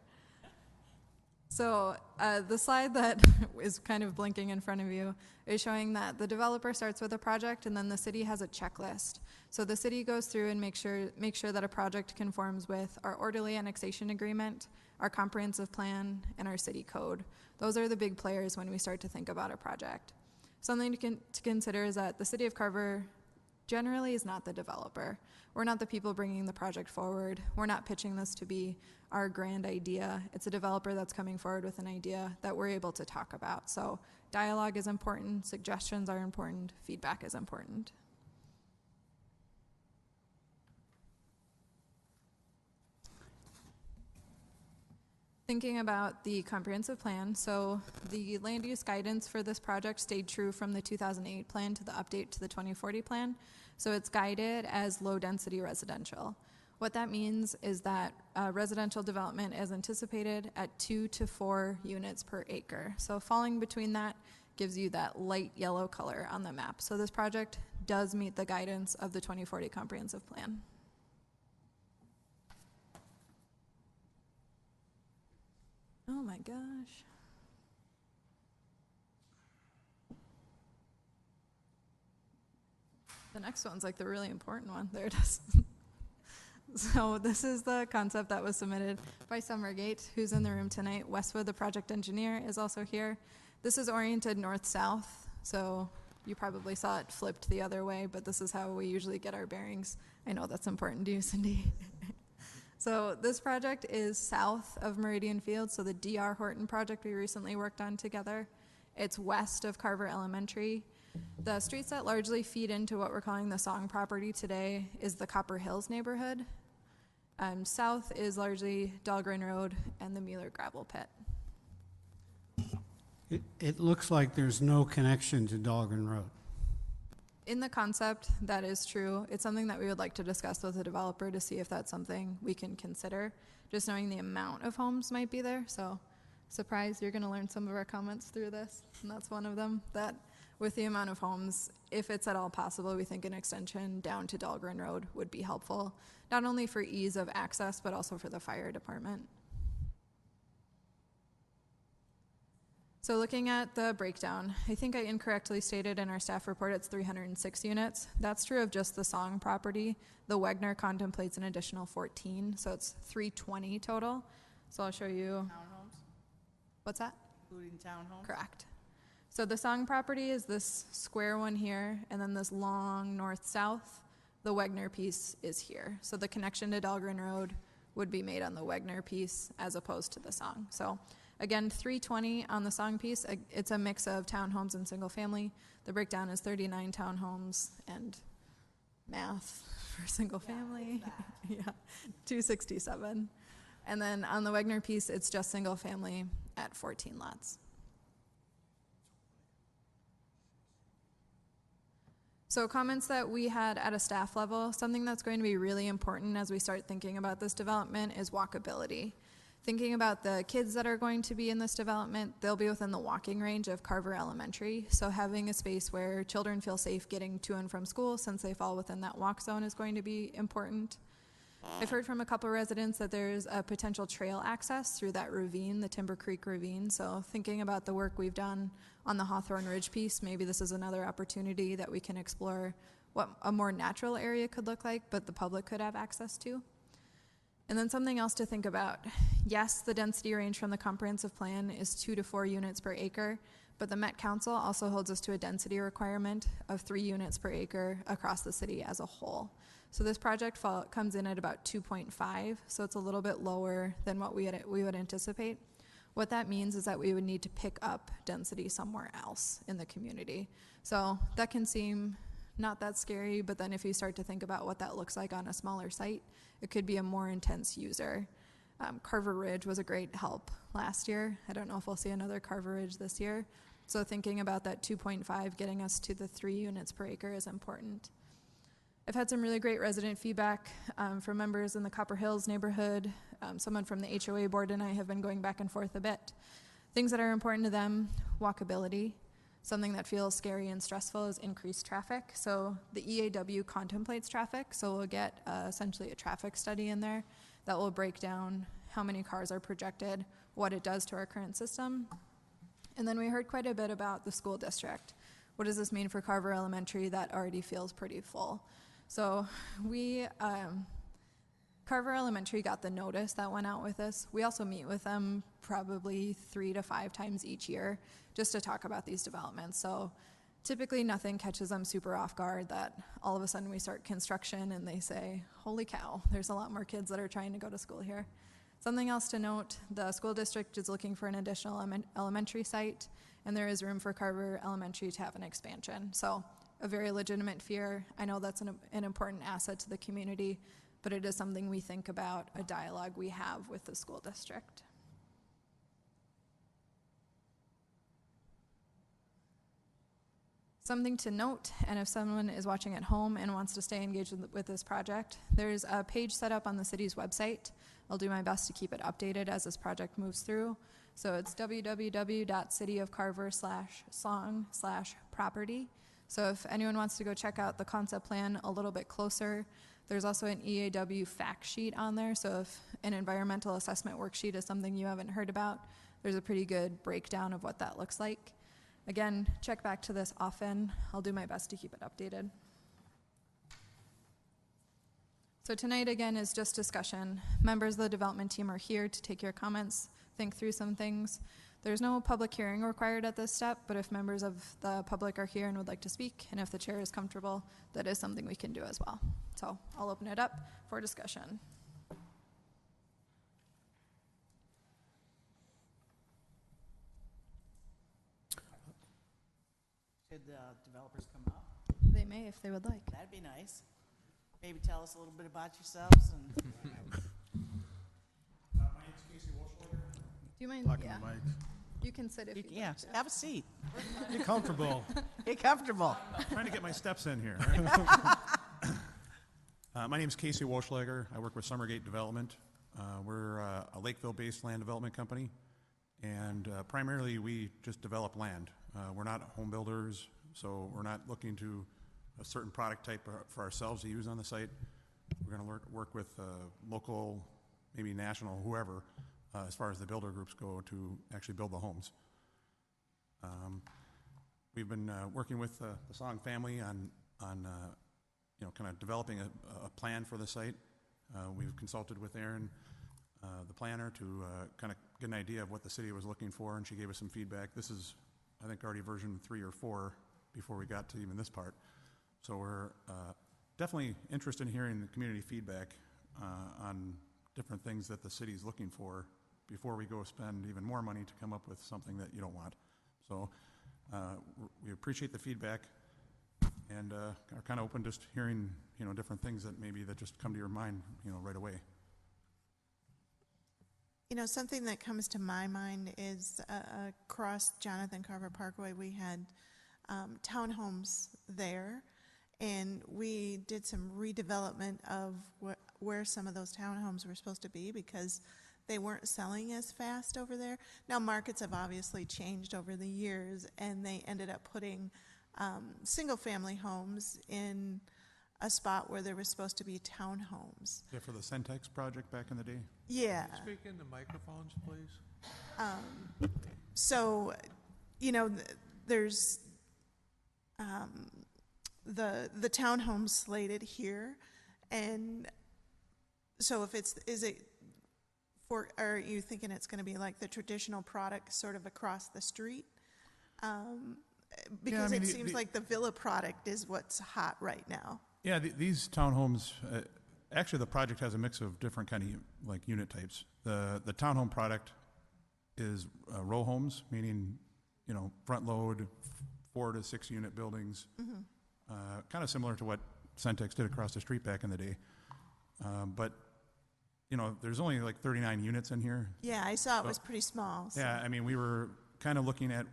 So the slide that is kind of blinking in front of you is showing that the developer starts with a project and then the city has a checklist. So the city goes through and makes sure that a project conforms with our orderly annexation agreement, our comprehensive plan, and our city code. Those are the big players when we start to think about a project. Something to consider is that the city of Carver generally is not the developer. We're not the people bringing the project forward. We're not pitching this to be our grand idea. It's a developer that's coming forward with an idea that we're able to talk about. So dialogue is important, suggestions are important, feedback is important. Thinking about the comprehensive plan, so the land use guidance for this project stayed true from the 2008 plan to the update to the 2040 plan. So it's guided as low density residential. What that means is that residential development is anticipated at 2 to 4 units per acre. So falling between that gives you that light yellow color on the map. So this project does meet the guidance of the 2040 comprehensive plan. Oh my gosh. The next one's like the really important one. There it is. So this is the concept that was submitted by Summergate, who's in the room tonight. Westwood, the project engineer, is also here. This is oriented north-south, so you probably saw it flipped the other way, but this is how we usually get our bearings. I know that's important to you, Cindy. So this project is south of Meridian Field, so the D.R. Horton project we recently worked on together. It's west of Carver Elementary. The streets that largely feed into what we're calling the Song property today is the Copper Hills neighborhood. South is largely Dahlgren Road and the Mueller Gravel Pit. It looks like there's no connection to Dahlgren Road. In the concept, that is true. It's something that we would like to discuss with the developer to see if that's something we can consider. Just knowing the amount of homes might be there. So, surprise, you're going to learn some of our comments through this. And that's one of them. That with the amount of homes, if it's at all possible, we think an extension down to Dahlgren Road would be helpful. Not only for ease of access, but also for the fire department. So looking at the breakdown, I think I incorrectly stated in our staff report it's 306 units. That's true of just the Song property. The Wegner contemplates an additional 14, so it's 320 total. So I'll show you. Townhomes, What's that? including townhomes? Correct. So the Song property is this square one here, and then this long north-south. The Wegner piece is here. So the connection to Dahlgren Road would be made on the Wegner piece as opposed to the Song. So Again, 320 on the song piece. It's a mix of townhomes and single family. The breakdown is 39 townhomes and math for single family. Yeah, 267. And then on the Wegner piece, it's just single family at 14 lots. So comments that we had at a staff level, something that's going to be really important as we start thinking about this development is walkability. Thinking about the kids that are going to be in this development, they'll be within the walking range of Carver Elementary. So having a space where children feel safe getting to and from school since they fall within that walk zone is going to be important. I've heard from a couple residents that there's a potential trail access through that ravine, the Timber Creek Ravine. So thinking about the work we've done on the Hawthorne Ridge piece, maybe this is another opportunity that we can explore what a more natural area could look like, but the public could have access to. And then something else to think about. Yes, the density range from the comprehensive plan is 2 to 4 units per acre, but the Met Council also holds us to a density requirement of 3 units per acre across the city as a whole. So this project comes in at about 2.5, so it's a little bit lower than what we would anticipate. What that means is that we would need to pick up density somewhere else in the community. So that can seem not that scary, but then if you start to think about what that looks like on a smaller site, it could be a more intense user. Carver Ridge was a great help last year. I don't know if we'll see another Carver Ridge this year. So thinking about that 2.5 getting us to the 3 units per acre is important. I've had some really great resident feedback from members in the Copper Hills neighborhood. Someone from the HOA board and I have been going back and forth a bit. Things that are important to them, walkability. Something that feels scary and stressful is increased traffic. So the EAW contemplates traffic, so we'll get essentially a traffic study in there that will break down how many cars are projected, what it does to our current system. And then we heard quite a bit about the school district. What does this mean for Carver Elementary that already feels pretty full? So Carver Elementary got the notice that went out with this. We also meet with them probably 3 to 5 times each year just to talk about these developments. So typically nothing catches them super off guard that all of a sudden we start construction and they say, holy cow, there's a lot more kids that are trying to go to school here. Something else to note, the school district is looking for an additional elementary site, and there is room for Carver Elementary to have an expansion. So a very legitimate fear. I know that's an important asset to the community, but it is something we think about, a dialogue we have with the school district. Something to note, and if someone is watching at home and wants to stay engaged with this project, there's a page set up on the city's website. I'll do my best to keep it updated as this project moves through. So it's www.cityofcarver/song/property. So if anyone wants to go check out the concept plan a little bit closer, there's also an EAW fact sheet on there. So if an environmental assessment worksheet is something you haven't heard about, there's a pretty good breakdown of what that looks like. Again, check back to this often. I'll do my best to keep it updated. So tonight, again, is just discussion. Members of the development team are here to take your comments, think through some things. There's no public hearing required at this step, but if members of the public are here and would like to speak, and if the chair is comfortable, that is something we can do as well. So I'll open it up for discussion. Should the developers come up? They may if they would like. That'd be nice. Maybe tell us a little bit about yourselves and. My name's Casey Walshliger. Do you mind? Talking Yeah. to Mike. You can sit if you Yeah, have a seat. Get comfortable. Get comfortable. Trying to get my steps in here. My name is Casey Walshliger. I work with Summergate Development. We're a Lakeville-based land development company, and primarily we just develop land. We're not home builders, so we're not looking to a certain product type for ourselves to use on the site. We're going to work with local, maybe national, whoever, as far as the builder groups go to actually build the homes. We've been working with the Song family on you know, kind of developing a plan for the site. We've consulted with Erin, the planner, to kind of get an idea of what the city was looking for, and she gave us some feedback. This is, I think, already version 3 or 4 before we got to even this part. So we're definitely interested in hearing the community feedback on different things that the city's looking for before we go spend even more money to come up with something that you don't want. So we appreciate the feedback and are kind of open just hearing, different things that maybe that just come to your mind, right away. Something that comes to my mind is across Jonathan Carver Parkway, we had townhomes there, and we did some redevelopment of where some of those townhomes were supposed to be because they weren't selling as fast over there. Now, markets have obviously changed over the years, and they ended up putting single-family homes in a spot where there was supposed to be townhomes. Yeah, for the Centex project back in the day? Yeah. Speak into microphones, please. So, there's the townhomes slated here, and so if are you thinking it's going to be like the traditional product sort of across the street? Because it seems like the villa product is what's hot right now. Yeah, these townhomes, actually the project has a mix of different kind of like unit types. The townhome product is row homes, meaning, front load, 4 to 6 unit buildings, kind of similar to what Centex did across the street back in the day. But, there's only like 39 units in here. Yeah, I saw it was pretty small. So. Yeah, I mean, we were kind of looking at,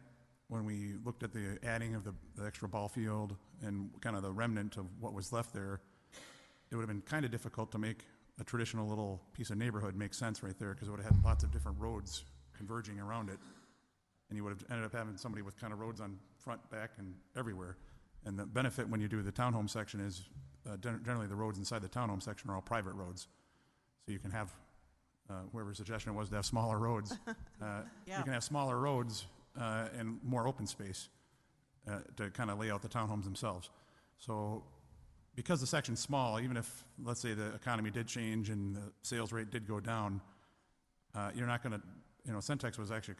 when we looked at the adding of the extra ball field and kind of the remnant of what was left there, it would have been kind of difficult to make a traditional little piece of neighborhood make sense right there because it would have had lots of different roads converging around it. And you would have ended up having somebody with kind of roads on front, back, and everywhere. And the benefit when you do the townhome section is generally the roads inside the townhome section are all private roads. So you can have, whoever's suggestion it was to have smaller roads, Yeah. you can have smaller roads and more open space to kind of lay out the townhomes themselves. So because the section's small, even if, let's say, the economy did change and the sales rate did go down, you're not going to, Centex was actually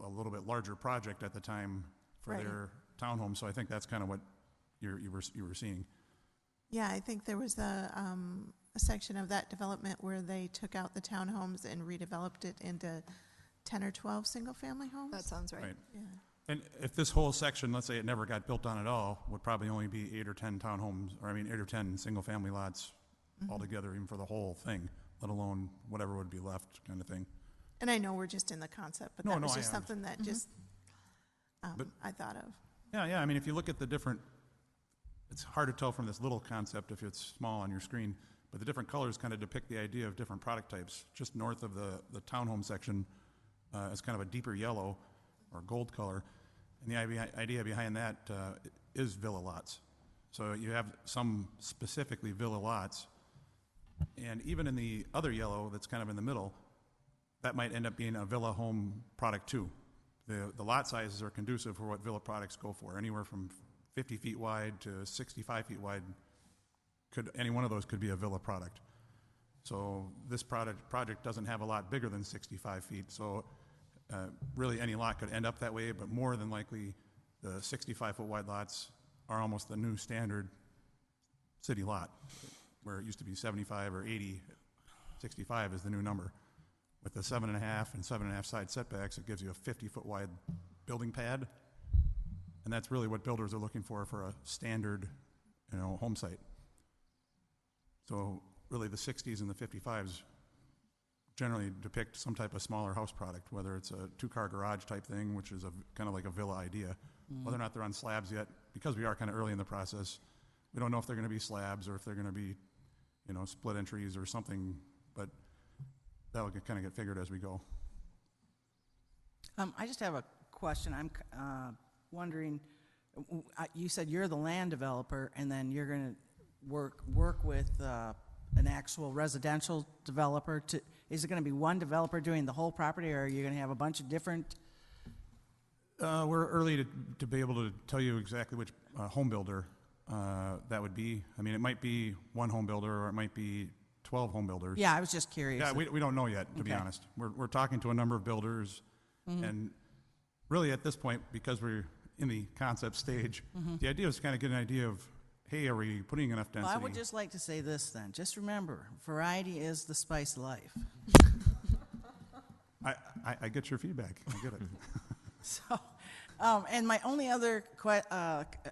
a little bit larger project at the time for Right. their townhome, so I think that's kind of what you were seeing. Yeah, I think there was a section of that development where they took out the townhomes and redeveloped it into 10 or 12 single-family homes. That sounds right. Right. Yeah. And if this whole section, let's say it never got built on at all, would probably only be 8 or 10 townhomes, 8 or 10 single-family lots altogether, even for the whole thing, let alone whatever would be left kind of thing. And I know we're just in the concept, but No, that no, was I just something that just But- I thought of. Yeah, I mean, if you look at the different, it's hard to tell from this little concept if it's small on your screen, but the different colors kind of depict the idea of different product types. Just north of the townhome section is kind of a deeper yellow or gold color, and the idea behind that is villa lots. So you have some specifically villa lots, and even in the other yellow that's kind of in the middle, that might end up being a villa home product too. The lot sizes are conducive for what villa products go for, anywhere from 50 feet wide to 65 feet wide. Any one of those could be a villa product. So this project doesn't have a lot bigger than 65 feet, so really any lot could end up that way, but more than likely the 65-foot wide lots are almost the new standard city lot, where it used to be 75 or 80, 65 is the new number. With the 7.5 and 7.5 side setbacks, it gives you a 50-foot wide building pad, and that's really what builders are looking for a standard, home site. So really the 60s and the 55s generally depict some type of smaller house product, whether it's a 2-car garage type thing, which is kind of like a villa idea. Whether or not they're on slabs yet, because we are kind of early in the process, we don't know if they're going to be slabs or if they're going to be, split entries or something, but that'll kind of get figured as we go. I just have a question. I'm wondering, you said you're the land developer, and then you're going to work with an actual residential developer. Is it going to be one developer doing the whole property, or are you going to have a bunch of different? We're early to be able to tell you exactly which home builder that would be. I mean, it might be one home builder, or it might be 12 home builders. Yeah, I was just curious. Yeah, we don't know yet, to be Okay. honest. We're talking to a number of builders, and really at this point, because we're in the concept stage, the idea is to kind of get an idea of, hey, are we putting enough Well, density? I would just like to say this then. Just remember, variety is the spice of life. I get your feedback. I get it. So, and my only other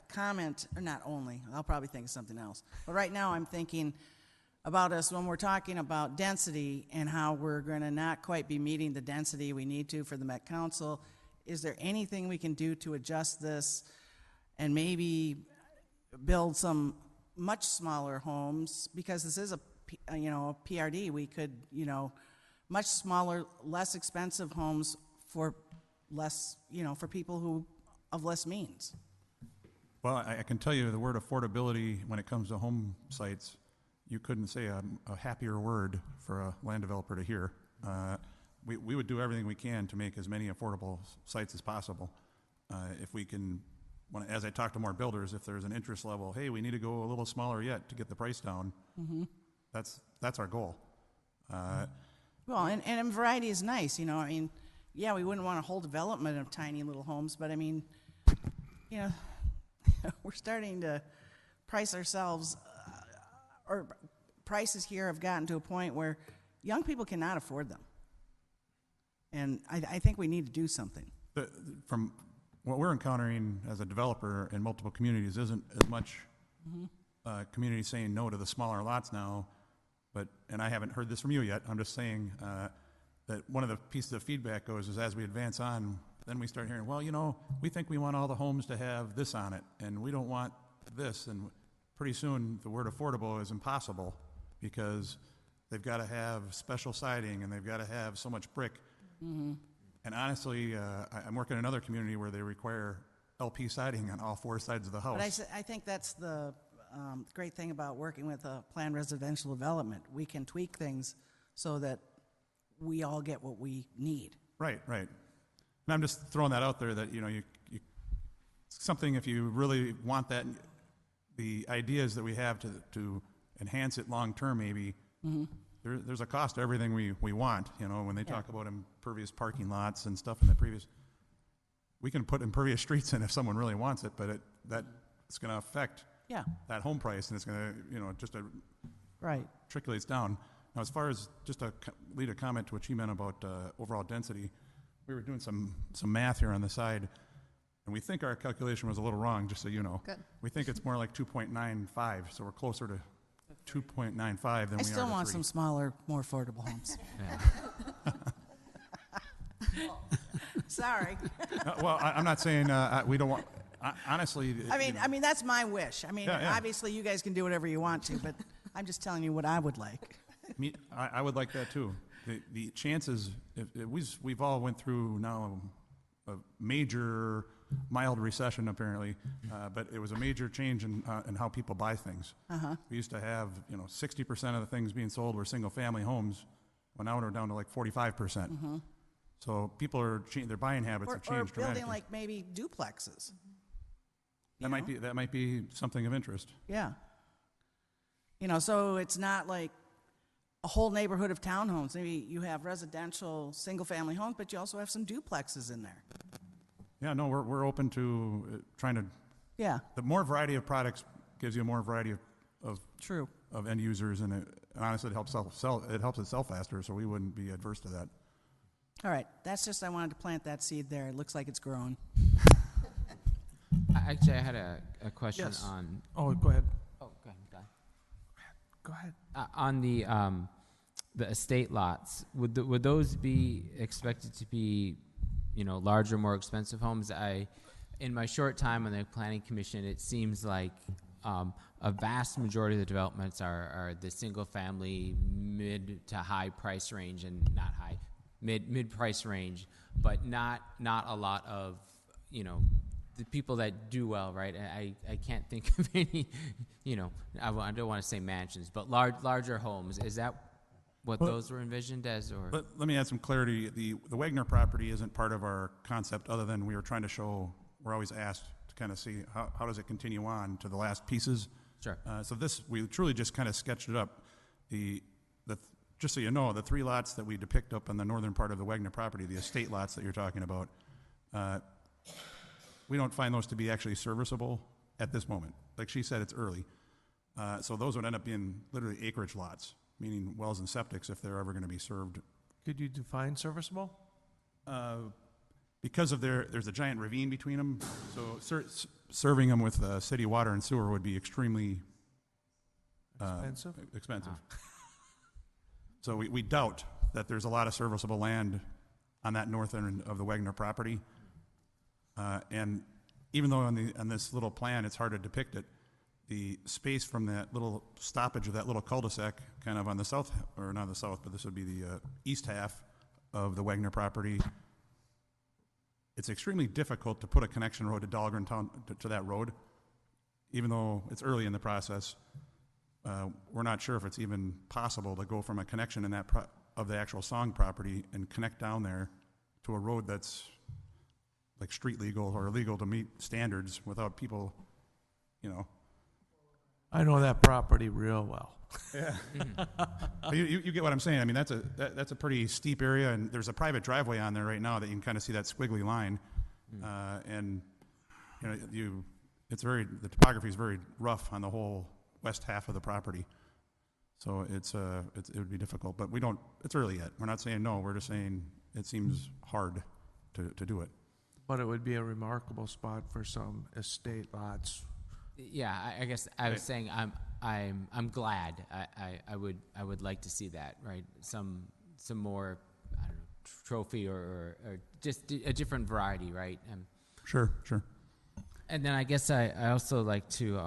comment, or not only, I'll probably think of something else. But right now I'm thinking about us when we're talking about density and how we're going to not quite be meeting the density we need to for the Met Council. Is there anything we can do to adjust this and maybe build some much smaller homes? Because this is a PRD. We could, much smaller, less expensive homes for less, for people who of less means. Well, I can tell you the word affordability when it comes to home sites, you couldn't say a happier word for a land developer to hear. We would do everything we can to make as many affordable sites as possible. If we can, as I talk to more builders, if there's an interest level, hey, we need to go a little smaller yet to get the price down, that's our goal. Well, and variety is nice, yeah, we wouldn't want a whole development of tiny little homes, but we're starting to price ourselves, or prices here have gotten to a point where young people cannot afford them. And I think we need to do something. From what we're encountering as a developer in multiple communities isn't as much communities saying no to the smaller lots now, and I haven't heard this from you yet, I'm just saying that one of the pieces of feedback goes is as we advance on, then we start hearing, well, we think we want all the homes to have this on it, and we don't want this, and pretty soon the word affordable is impossible because they've got to have special siding and they've got to have so much brick. And honestly, I'm working in another community where they require LP siding on all four sides of the house. But I think that's the great thing about working with a planned residential development. We can tweak things so that we all get what we need. Right. And I'm just throwing that out there that, something if you really want that, the ideas that we have to enhance it long term maybe, there's a cost to everything we want. When they talk about impervious parking lots and stuff in the previous, we can put impervious streets in if someone really wants it, but it's going to affect that home price, and it's going to, trickulates down. Now, as far as just to lead a comment to what she meant about overall density, we were doing some math here on the side, and we think our calculation was a little wrong, just so you know. Good. We think it's more like 2.95, so we're closer to 2.95 than we are to I still want 3. some smaller, more affordable homes. Sorry. Well, I'm not saying we don't want. Honestly, I mean that's my wish. Yeah. Obviously you guys can do whatever you want to, but I'm just telling you what I would like. I would like that too. The chances, we've all went through now a major mild recession apparently, but it was a major change in how people buy things. We used to have 60% of the things being sold were single family homes. Well, now we're down to like 45%. So people are their buying habits have changed or building dramatically. like maybe duplexes. That might be something of interest. Yeah. So it's not like a whole neighborhood of townhomes. Maybe you have residential single-family homes, but you also have some duplexes in there. Yeah, no, we're open to trying to. Yeah. The more variety of products gives you a more variety of True. of end users, and honestly, it helps it sell faster. So we wouldn't be adverse to that. All right. That's just I wanted to plant that seed there. It looks like it's grown. Actually, I had a question Yes. on. Oh, go ahead. Oh, go ahead, Guy. Go ahead. On the estate lots, would those be expected to be, larger, more expensive homes? In my short time on the planning commission, it seems like a vast majority of the developments are the single family mid to high price range, and not high, mid price range, but not a lot of the people that do well, right? I can't think of any, I don't want to say mansions, but larger homes. Is that what those were envisioned as, or? Let me add some clarity. The Wagner property isn't part of our concept, other than we were trying to show. We're always asked to kind of see how does it continue on to the last pieces. Sure. So we truly just kind of sketched it up. Just so you know, the 3 lots that we depict up on the northern part of the Wagner property, the estate lots that you're talking about, we don't find those to be actually serviceable at this moment. Like she said, it's early. So those would end up being literally acreage lots, meaning wells and septics if they're ever going to be served Could you define serviceable? Because of there's a giant ravine between them, so serving them with city water and sewer would be extremely Expensive? expensive. So we doubt that there's a lot of serviceable land on that north end of the Wagner property. And even though on this little plan, it's hard to depict it, the space from that little stoppage of that little cul-de-sac, kind of on the south, or not the south, but this would be the east half of the Wagner property, it's extremely difficult to put a connection road to Dahlgren Town, to that road, even though it's early in the process. We're not sure if it's even possible to go from a connection in that of the actual Song property and connect down there to a road that's like street legal or legal to meet standards without people, you know. I know that property real well. Yeah. You get what I'm saying. I mean, that's a pretty steep area, and there's a private driveway on there right now that you can kind of see that squiggly line, and you know, the topography is very rough on the whole west half of the property. So it would be difficult, but it's early yet. We're not saying no, we're just saying it seems hard to do it. But it would be a remarkable spot for some estate lots. Yeah, I guess I was saying I'm glad. I would like to see that, right? Some more, I don't know, trophy or just a different variety, right? Sure. And then I guess I also like to,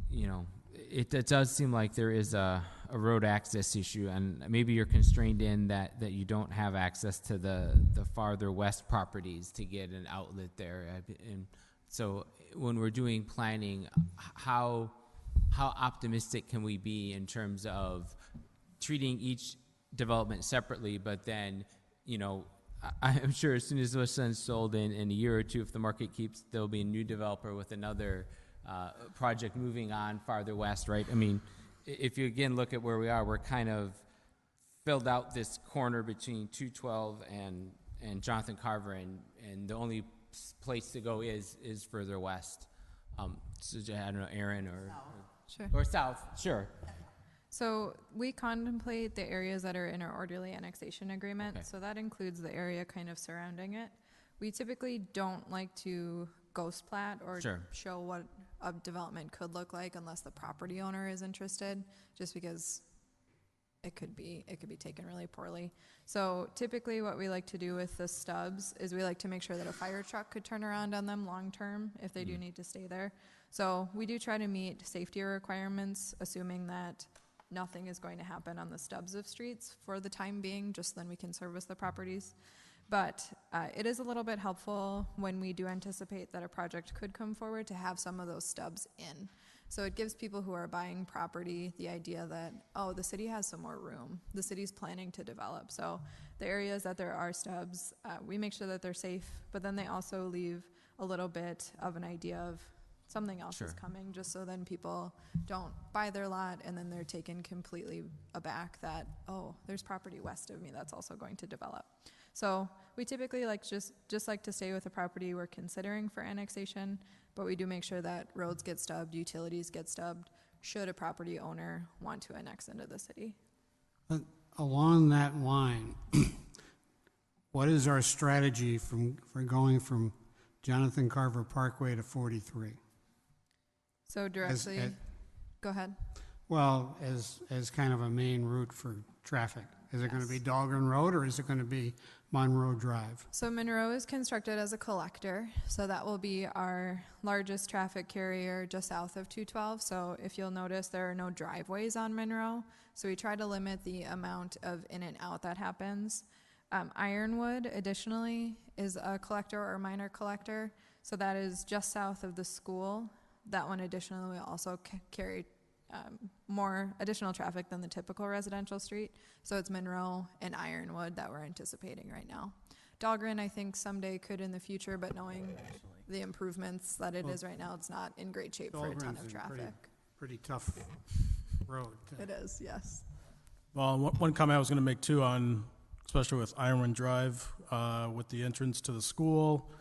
you know, it does seem like there is a road access issue, and maybe you're constrained in that you don't have access to the farther west properties to get an outlet there. And so when we're doing planning, how optimistic can we be in terms of treating each development separately, but then, you know, I'm sure as soon as this one's sold in a year or two, if the market keeps, there'll be a new developer with another project moving on farther west, right? I mean, if you again look at where we are, we're kind of filled out this corner between 212 and Jonathan Carver, and the only place to go is further west. So I don't know, Aaron or south, sure. So we contemplate the areas that are in our orderly annexation agreement. Okay. So that includes the area kind of surrounding it. We typically don't like to ghost plat or Sure. show what a development could look like unless the property owner is interested, just because it could be taken really poorly. So typically what we like to do with the stubs is we like to make sure that a fire truck could turn around on them long term if they do need to stay there. So we do try to meet safety requirements, assuming that nothing is going to happen on the stubs of streets for the time being, just then we can service the properties. But it is a little bit helpful when we do anticipate that a project could come forward to have some of those stubs in. So it gives people who are buying property the idea that, oh, the city has some more room. The city's planning to develop. So the areas that there are stubs, we make sure that they're safe, but then they also leave a little bit of an idea of something else is coming, just so then people don't buy their lot and then they're taken completely aback that, oh, there's property west of me that's also going to develop. So we typically just like to stay with a property we're considering for annexation, but we do make sure that roads get stubbed, utilities get stubbed, should a property owner want to annex into the city. Along that line, what is our strategy for going from Jonathan Carver Parkway to 43? So directly, go ahead. Well, as kind of a main route for traffic. Is it going to be Dahlgren Road or is it going to be Monroe Drive? So Monroe is constructed as a collector, so that will be our largest traffic carrier just south of 212. So if you'll notice, there are no driveways on Monroe, so we try to limit the amount of in and out that happens. Ironwood, additionally, is a collector or minor collector, so that is just south of the school. That one additionally will also carry more additional traffic than the typical residential street. So it's Monroe and Ironwood that we're anticipating right now. Dahlgren, I think someday could in the future, but knowing the improvements that it is right now, it's not in great shape for a ton of traffic. Pretty tough road. It is, yes. Well, one comment I was going to make too on, especially with Ironwood Drive, with the entrance to the school.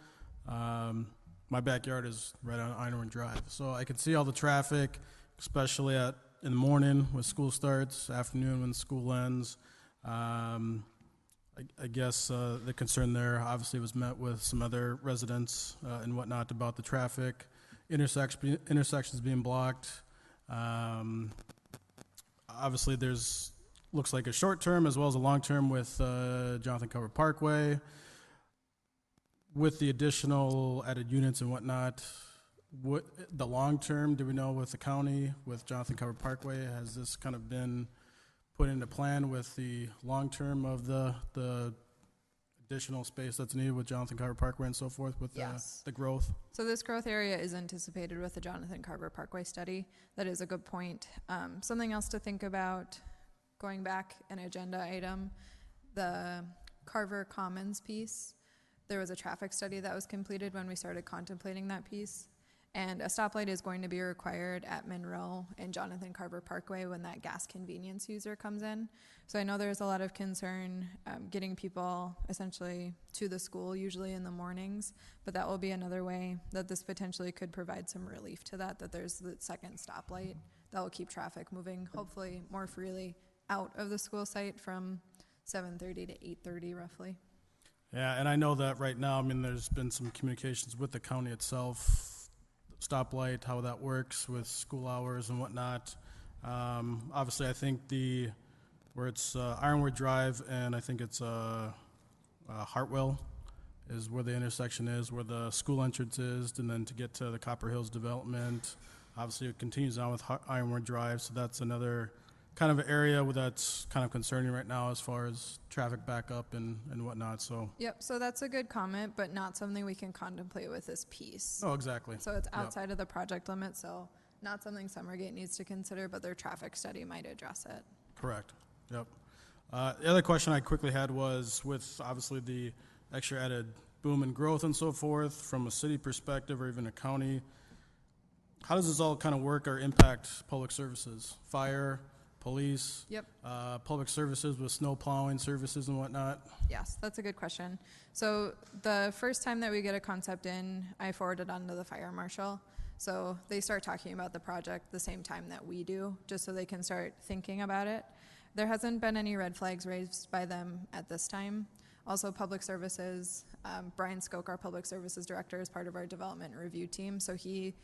My backyard is right on Ironwood Drive, so I can see all the traffic, especially in the morning when school starts, afternoon when school ends. I guess the concern there obviously was met with some other residents and whatnot about the traffic, intersections being blocked. Obviously, looks like a short term as well as a long term with Jonathan Carver Parkway. With the additional added units and whatnot, what the long term, do we know with the county, with Jonathan Carver Parkway, has this kind of been put into plan with the long term of the additional space that's needed with Jonathan Carver Parkway and so forth with Yes. the growth? So this growth area is anticipated with the Jonathan Carver Parkway study. That is a good point. Something else to think about, going back an agenda item, the Carver Commons piece. There was a traffic study that was completed when we started contemplating that piece. And a stoplight is going to be required at Monroe and Jonathan Carver Parkway when that gas convenience user comes in. So I know there's a lot of concern getting people essentially to the school, usually in the mornings, but that will be another way that this potentially could provide some relief to that there's the second stoplight that will keep traffic moving, hopefully more freely out of the school site from 7:30 to 8:30 roughly. Yeah, and I know that right now, I mean, there's been some communications with the county itself, stoplight, how that works with school hours and whatnot. Obviously, I think where it's Ironwood Drive and I think it's Hartwell is where the intersection is, where the school entrance is, and then to get to the Copper Hills development. Obviously, it continues on with Ironwood Drive, so that's another kind of area that's kind of concerning right now as far as traffic backup and whatnot, so. Yep, so that's a good comment, but not something we can contemplate with this piece. Oh, exactly. So it's Yep. outside of the project limit, so not something Summergate needs to consider, but their traffic study might address it. Correct, yep. The other question I quickly had was with obviously the extra added boom and growth and so forth from a city perspective or even a county, how does this all kind of work or impact public services? Fire, police, Yep. Public services with snow plowing services and whatnot? Yes, that's a good question. So the first time that we get a concept in, I forward it on to the fire marshal. So they start talking about the project the same time that we do, just so they can start thinking about it. There hasn't been any red flags raised by them at this time. Also, public services, Brian Skoke, our public services director, is part of our development review team, so he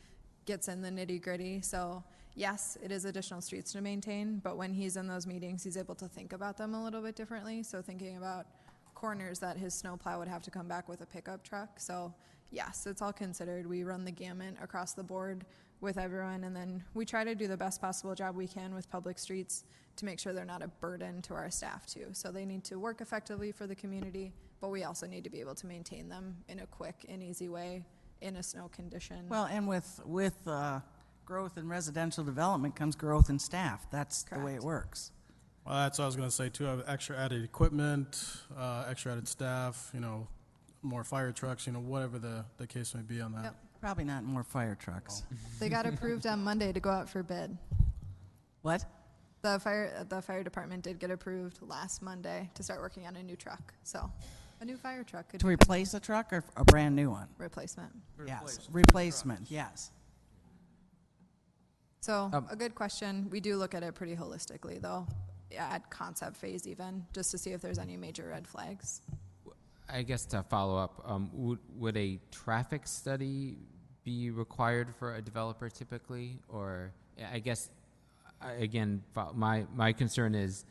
gets in the nitty gritty. So yes, it is additional streets to maintain, but when he's in those meetings, he's able to think about them a little bit differently. So thinking about corners that his snowplow would have to come back with a pickup truck. So yes, it's all considered. We run the gamut across the board with everyone, and then we try to do the best possible job we can with public streets to make sure they're not a burden to our staff too. So they need to work effectively for the community, but we also need to be able to maintain them in a quick and easy way in a snow condition. Well, and with growth in residential development comes growth in staff. That's the way it Correct. works. Well, that's what I was going to say too. Have extra added equipment, extra added staff, more fire trucks, whatever the case may be on that. Yep. Probably not more fire trucks. They got approved on Monday to go out for bid. What? The fire department did get approved last Monday to start working on a new truck. So a new fire truck could To be replace a truck or a brand new one? replacement. Yes, replacement, yes. So a good question. We do look at it pretty holistically though, at concept phase even, just to see if there's any major red flags. I guess to follow up, would a traffic study be required for a developer typically? Or I guess, again, my concern is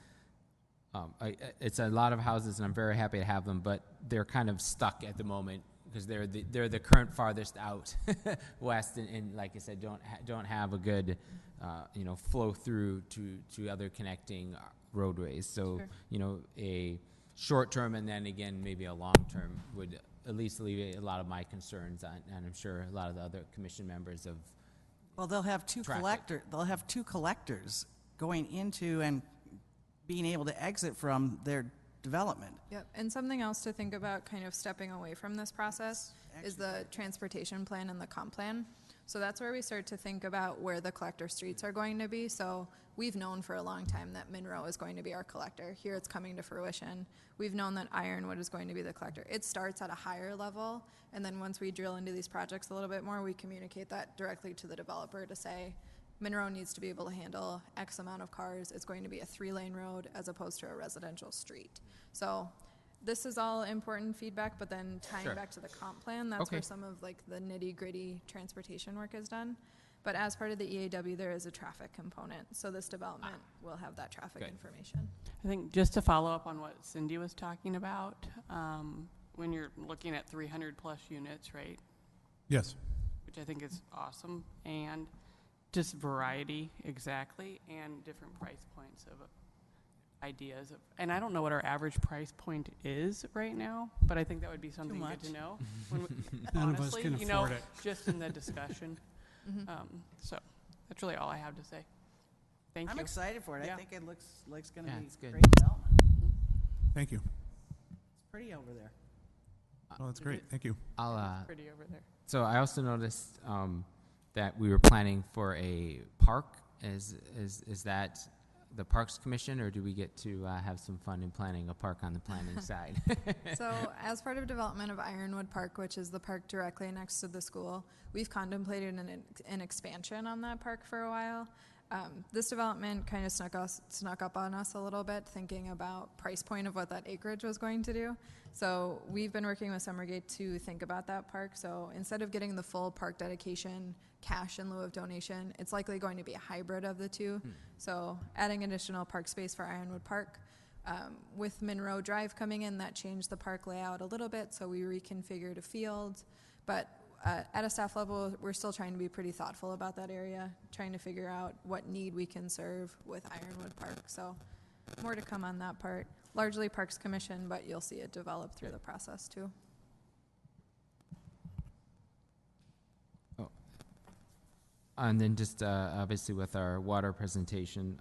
it's a lot of houses and I'm very happy to have them, but they're kind of stuck at the moment because they're the current farthest out west and like I said, don't have a good flow through to other connecting roadways. So Sure. A short term and then again maybe a long term would at least alleviate a lot of my concerns, and I'm sure a lot of the other commission members of. Well, they'll have two collectors going into and being able to exit from their development. Yep. And something else to think about kind of stepping away from this process is the transportation plan and the comp plan. So that's where we start to think about where the collector streets are going to be. So we've known for a long time that Monroe is going to be our collector. Here it's coming to fruition. We've known that Ironwood is going to be the collector. It starts at a higher level, and then once we drill into these projects a little bit more, we communicate that directly to the developer to say, Monroe needs to be able to handle X amount of cars. It's going to be a 3-lane road as opposed to a residential street. So this is all important feedback, but then tying Sure. back to the comp plan, that's Okay. where some of like the nitty-gritty transportation work is done. But as part of the EAW, there is a traffic component, so this development will have that traffic Good. information. I think just to follow up on what Cindy was talking about, when you're looking at 300-plus units, right, Yes. which I think is awesome, and just variety, exactly, and different price points of ideas. And I don't know what our average price point is right now, but I think that would be something good much. to know. When we, None of us honestly, can you know, afford it. just in the discussion. So that's really all I have to say. Thank I'm you. excited for it. I Yeah. think it looks like it's going to Yeah, be it's good. great development. Thank you. It's pretty over there. Oh, that's great. Thank you. I'll, Pretty over there. so I also noticed that we were planning for a park. Is that the Parks Commission, or do we get to have some fun in planning a park on the planning side? So as part of development of Ironwood Park, which is the park directly next to the school, we've contemplated an expansion on that park for a while. This development kind of snuck up on us a little bit, thinking about price point of what that acreage was going to do. So we've been working with Summergate to think about that park. So instead of getting the full park dedication cash in lieu of donation, it's likely going to be a hybrid of the two. So adding additional park space for Ironwood Park. With Monroe Drive coming in, that changed the park layout a little bit, so we reconfigured a field. But at a staff level, we're still trying to be pretty thoughtful about that area, trying to figure out what need we can serve with Ironwood Park. So more to come on that part. Largely Parks Commission, but you'll see it develop through the process too. And then just obviously with our water presentation,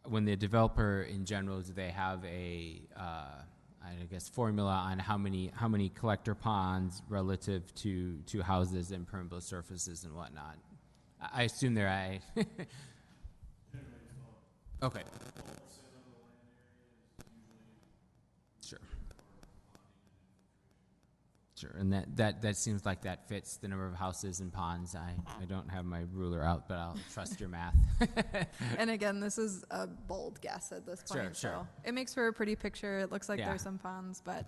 when the developer in general, do they have a I guess formula on how many collector ponds relative to houses and permeable surfaces and whatnot? I assume they're okay. Sure. Sure, and that seems like that fits the number of houses and ponds. I don't have my ruler out, but I'll trust your math. And again, this is a bold guess at this point. Sure. So it makes for a pretty picture. It looks like Yeah. there's some ponds, but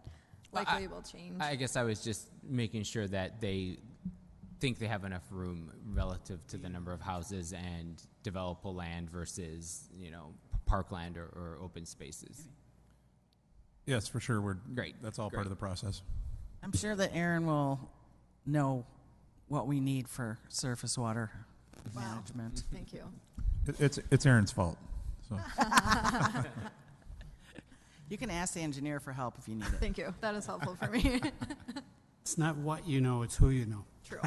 Well, likely will change. I guess I was just making sure that they think they have enough room relative to the number of houses and developable land versus, parkland or open spaces. Yes, for sure. Great. That's all part of the process. I'm sure that Aaron will know what we need for surface water management. Thank you. It's Aaron's fault. So You can ask the engineer for help if you need it. Thank you. That is helpful for me. It's not what you know, it's who you know. True.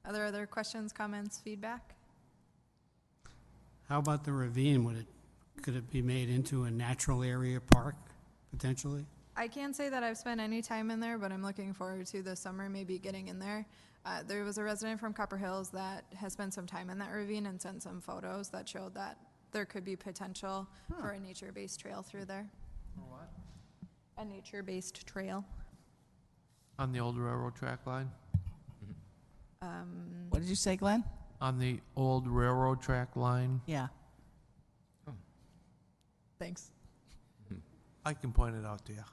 Are there other questions, comments, feedback? How about the ravine? Could it be made into a natural area park, potentially? I can't say that I've spent any time in there, but I'm looking forward to this summer maybe getting in there. There was a resident from Copper Hills that has spent some time in that ravine and sent some photos that showed that there could be potential for a nature-based trail through there. For what? A nature-based trail. On the old railroad track line? What did you say, Glenn? On the old railroad track line? Yeah. Thanks. I can point it out to you.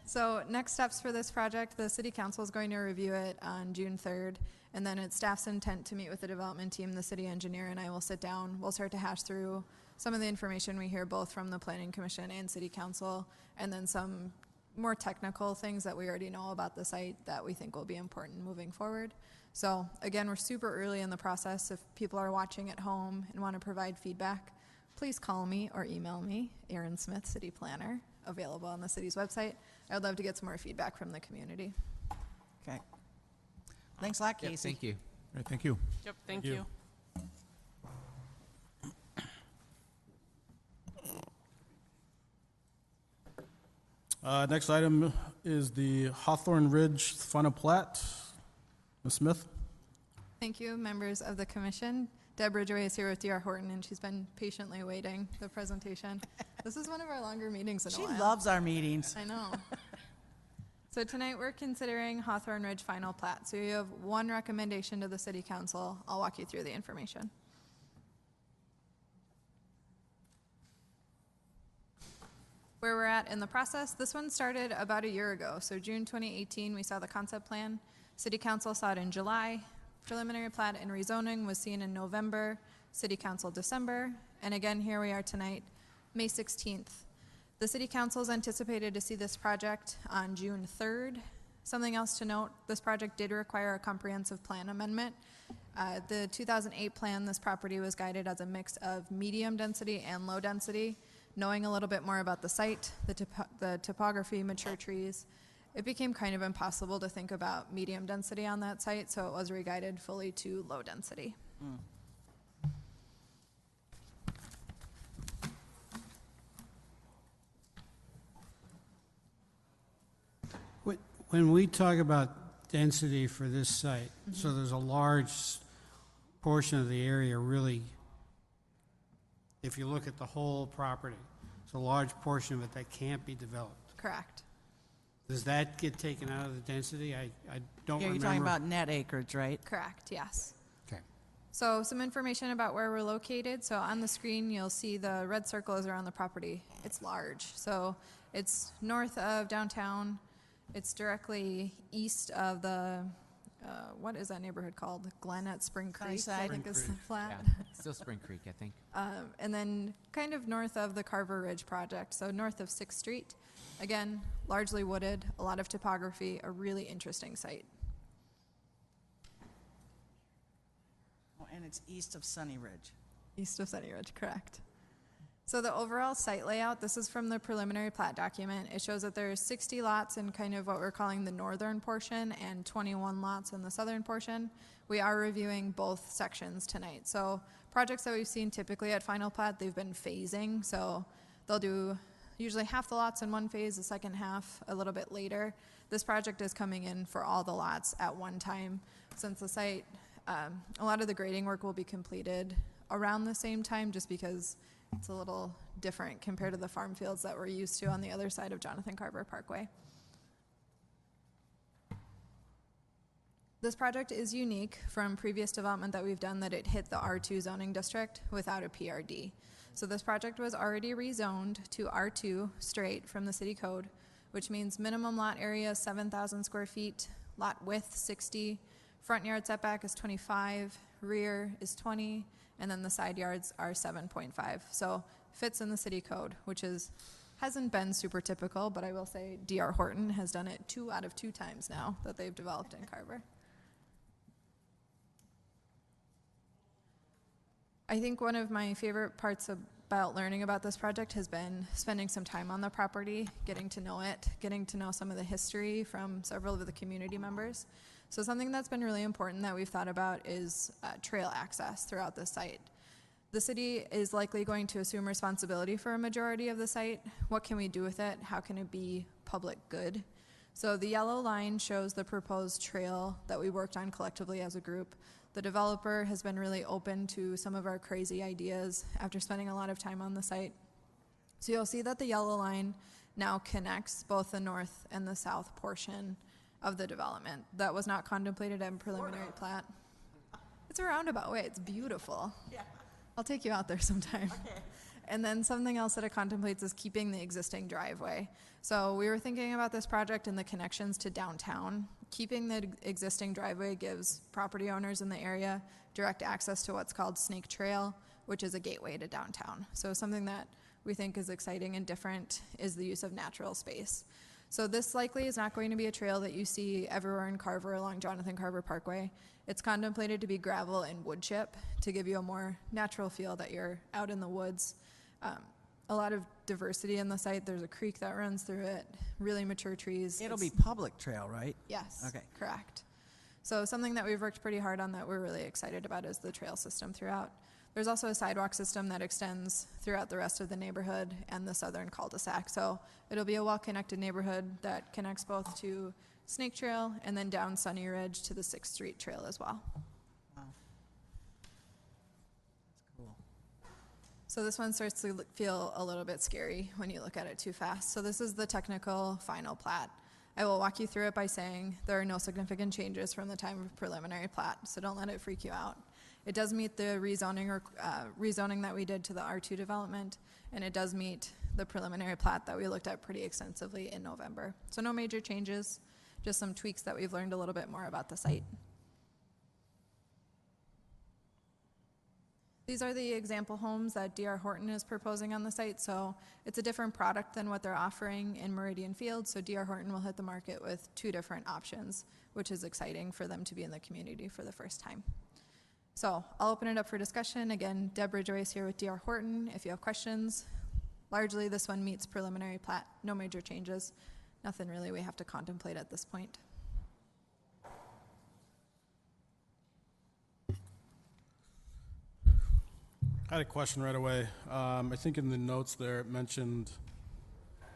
So next steps for this project, the city council is going to review it on June 3rd, and then it's staff's intent to meet with the development team, the city engineer, and I will sit down. We'll start to hash through some of the information we hear both from the planning commission and city council, and then some more technical things that we already know about the site that we think will be important moving forward. So again, we're super early in the process. If people are watching at home and want to provide feedback, please call me or email me, Erin Smith, City Planner, available on the city's website. I would love to get some more feedback from the community. Okay. Thanks a lot, Yep, Casey. thank you. all right, thank you. Yep, thank you. Next item is the Hawthorne Ridge final plat. Ms. Smith? Thank you, members of the commission. Deb Ridgway is here with D.R. Horton, and she's been patiently waiting the presentation. This is one of our longer meetings in a She while. loves our meetings. I know. So tonight we're considering Hawthorne Ridge final plat. So you have one recommendation to the city council. I'll walk you through the information. where we're at in the process, this one started about a year ago. So June 2018, we saw the concept plan. City Council saw it in July. Preliminary plat and rezoning was seen in November. City Council December. And again, here we are tonight, May 16th. The City Council is anticipated to see this project on June 3rd. Something else to note, this project did require a comprehensive plan amendment. The 2008 plan, this property was guided as a mix of medium density and low density. Knowing a little bit more about the site, the topography, mature trees, it became kind of impossible to think about medium density on that site, so it was re-guided fully to low density. When we talk about density for this site, so there's a large portion of the area really, if you look at the whole property, it's a large portion of it that can't be developed. Correct. Does that get taken out of the density? I don't Yeah, remember. you're talking about net acreage, right? Correct, yes. Okay. So some information about where we're located. So on the screen, you'll see the red circle is around the property. It's large. So it's north of downtown. It's directly east of the, what is that neighborhood called? Glen at Spring Creek, I Sunnyside? think is the Yeah, flat. still Spring Creek, I think. And then kind of north of the Carver Ridge project, so north of 6th Street. Again, largely wooded, a lot of topography, a really interesting site. Oh, and it's east of Sunny Ridge. East of Sunny Ridge, correct. So the overall site layout, this is from the preliminary plat document. It shows that there's 60 lots in kind of what we're calling the northern portion and 21 lots in the southern portion. We are reviewing both sections tonight. So projects that we've seen typically at final plat, they've been phasing. So they'll do usually half the lots in one phase, the second half a little bit later. This project is coming in for all the lots at one time. Since the site, a lot of the grading work will be completed around the same time just because it's a little different compared to the farm fields that we're used to on the other side of Jonathan Carver Parkway. This project is unique from previous development that we've done that it hit the R2 zoning district without a PRD. So this project was already rezoned to R2 straight from the city code, which means minimum lot area 7,000 square feet, lot width 60, front yard setback is 25, rear is 20, and then the side yards are 7.5. So fits in the city code, which hasn't been super typical, but I will say D.R. Horton has done it 2 out of 2 times now that they've developed in Carver. I think one of my favorite parts about learning about this project has been spending some time on the property, getting to know it, getting to know some of the history from several of the community members. So something that's been really important that we've thought about is trail access throughout the site. The city is likely going to assume responsibility for a majority of the site. What can we do with it? How can it be public good? So the yellow line shows the proposed trail that we worked on collectively as a group. The developer has been really open to some of our crazy ideas after spending a lot of time on the site. So you'll see that the yellow line now connects both the north and the south portion of the development. That was not contemplated in preliminary plat. It's a roundabout way. It's beautiful. Yeah. I'll take you out there sometime. Okay. And then something else that it contemplates is keeping the existing driveway. So we were thinking about this project and the connections to downtown. Keeping the existing driveway gives property owners in the area direct access to what's called Snake Trail, which is a gateway to downtown. So something that we think is exciting and different is the use of natural space. So this likely is not going to be a trail that you see everywhere in Carver along Jonathan Carver Parkway. It's contemplated to be gravel and wood chip to give you a more natural feel that you're out in the woods. A lot of diversity in the site. There's a creek that runs through it, really mature trees. It'll be public trail, right? Yes, Okay. correct. So something that we've worked pretty hard on that we're really excited about is the trail system throughout. There's also a sidewalk system that extends throughout the rest of the neighborhood and the southern cul-de-sac. So it'll be a well-connected neighborhood that connects both to Snake Trail and then down Sunny Ridge to the 6th Street Trail as well. Wow. That's cool. So this one starts to feel a little bit scary when you look at it too fast. So this is the technical final plat. I will walk you through it by saying there are no significant changes from the time of preliminary plat, so don't let it freak you out. it does meet the rezoning or rezoning that we did to the R2 development, and it does meet the preliminary plat that we looked at pretty extensively in November. So no major changes, just some tweaks that we've learned a little bit more about the site. These are the example homes that D.R. Horton is proposing on the site, so it's a different product than what they're offering in Meridian Field, so D.R. Horton will hit the market with 2 different options, which is exciting for them to be in the community for the first time. So I'll open it up for discussion. Again, Deborah Joyce here with D.R. Horton. If you have questions, largely this one meets preliminary plat, no major changes, nothing really we have to contemplate at this point. I had a question right away. I think in the notes there it mentioned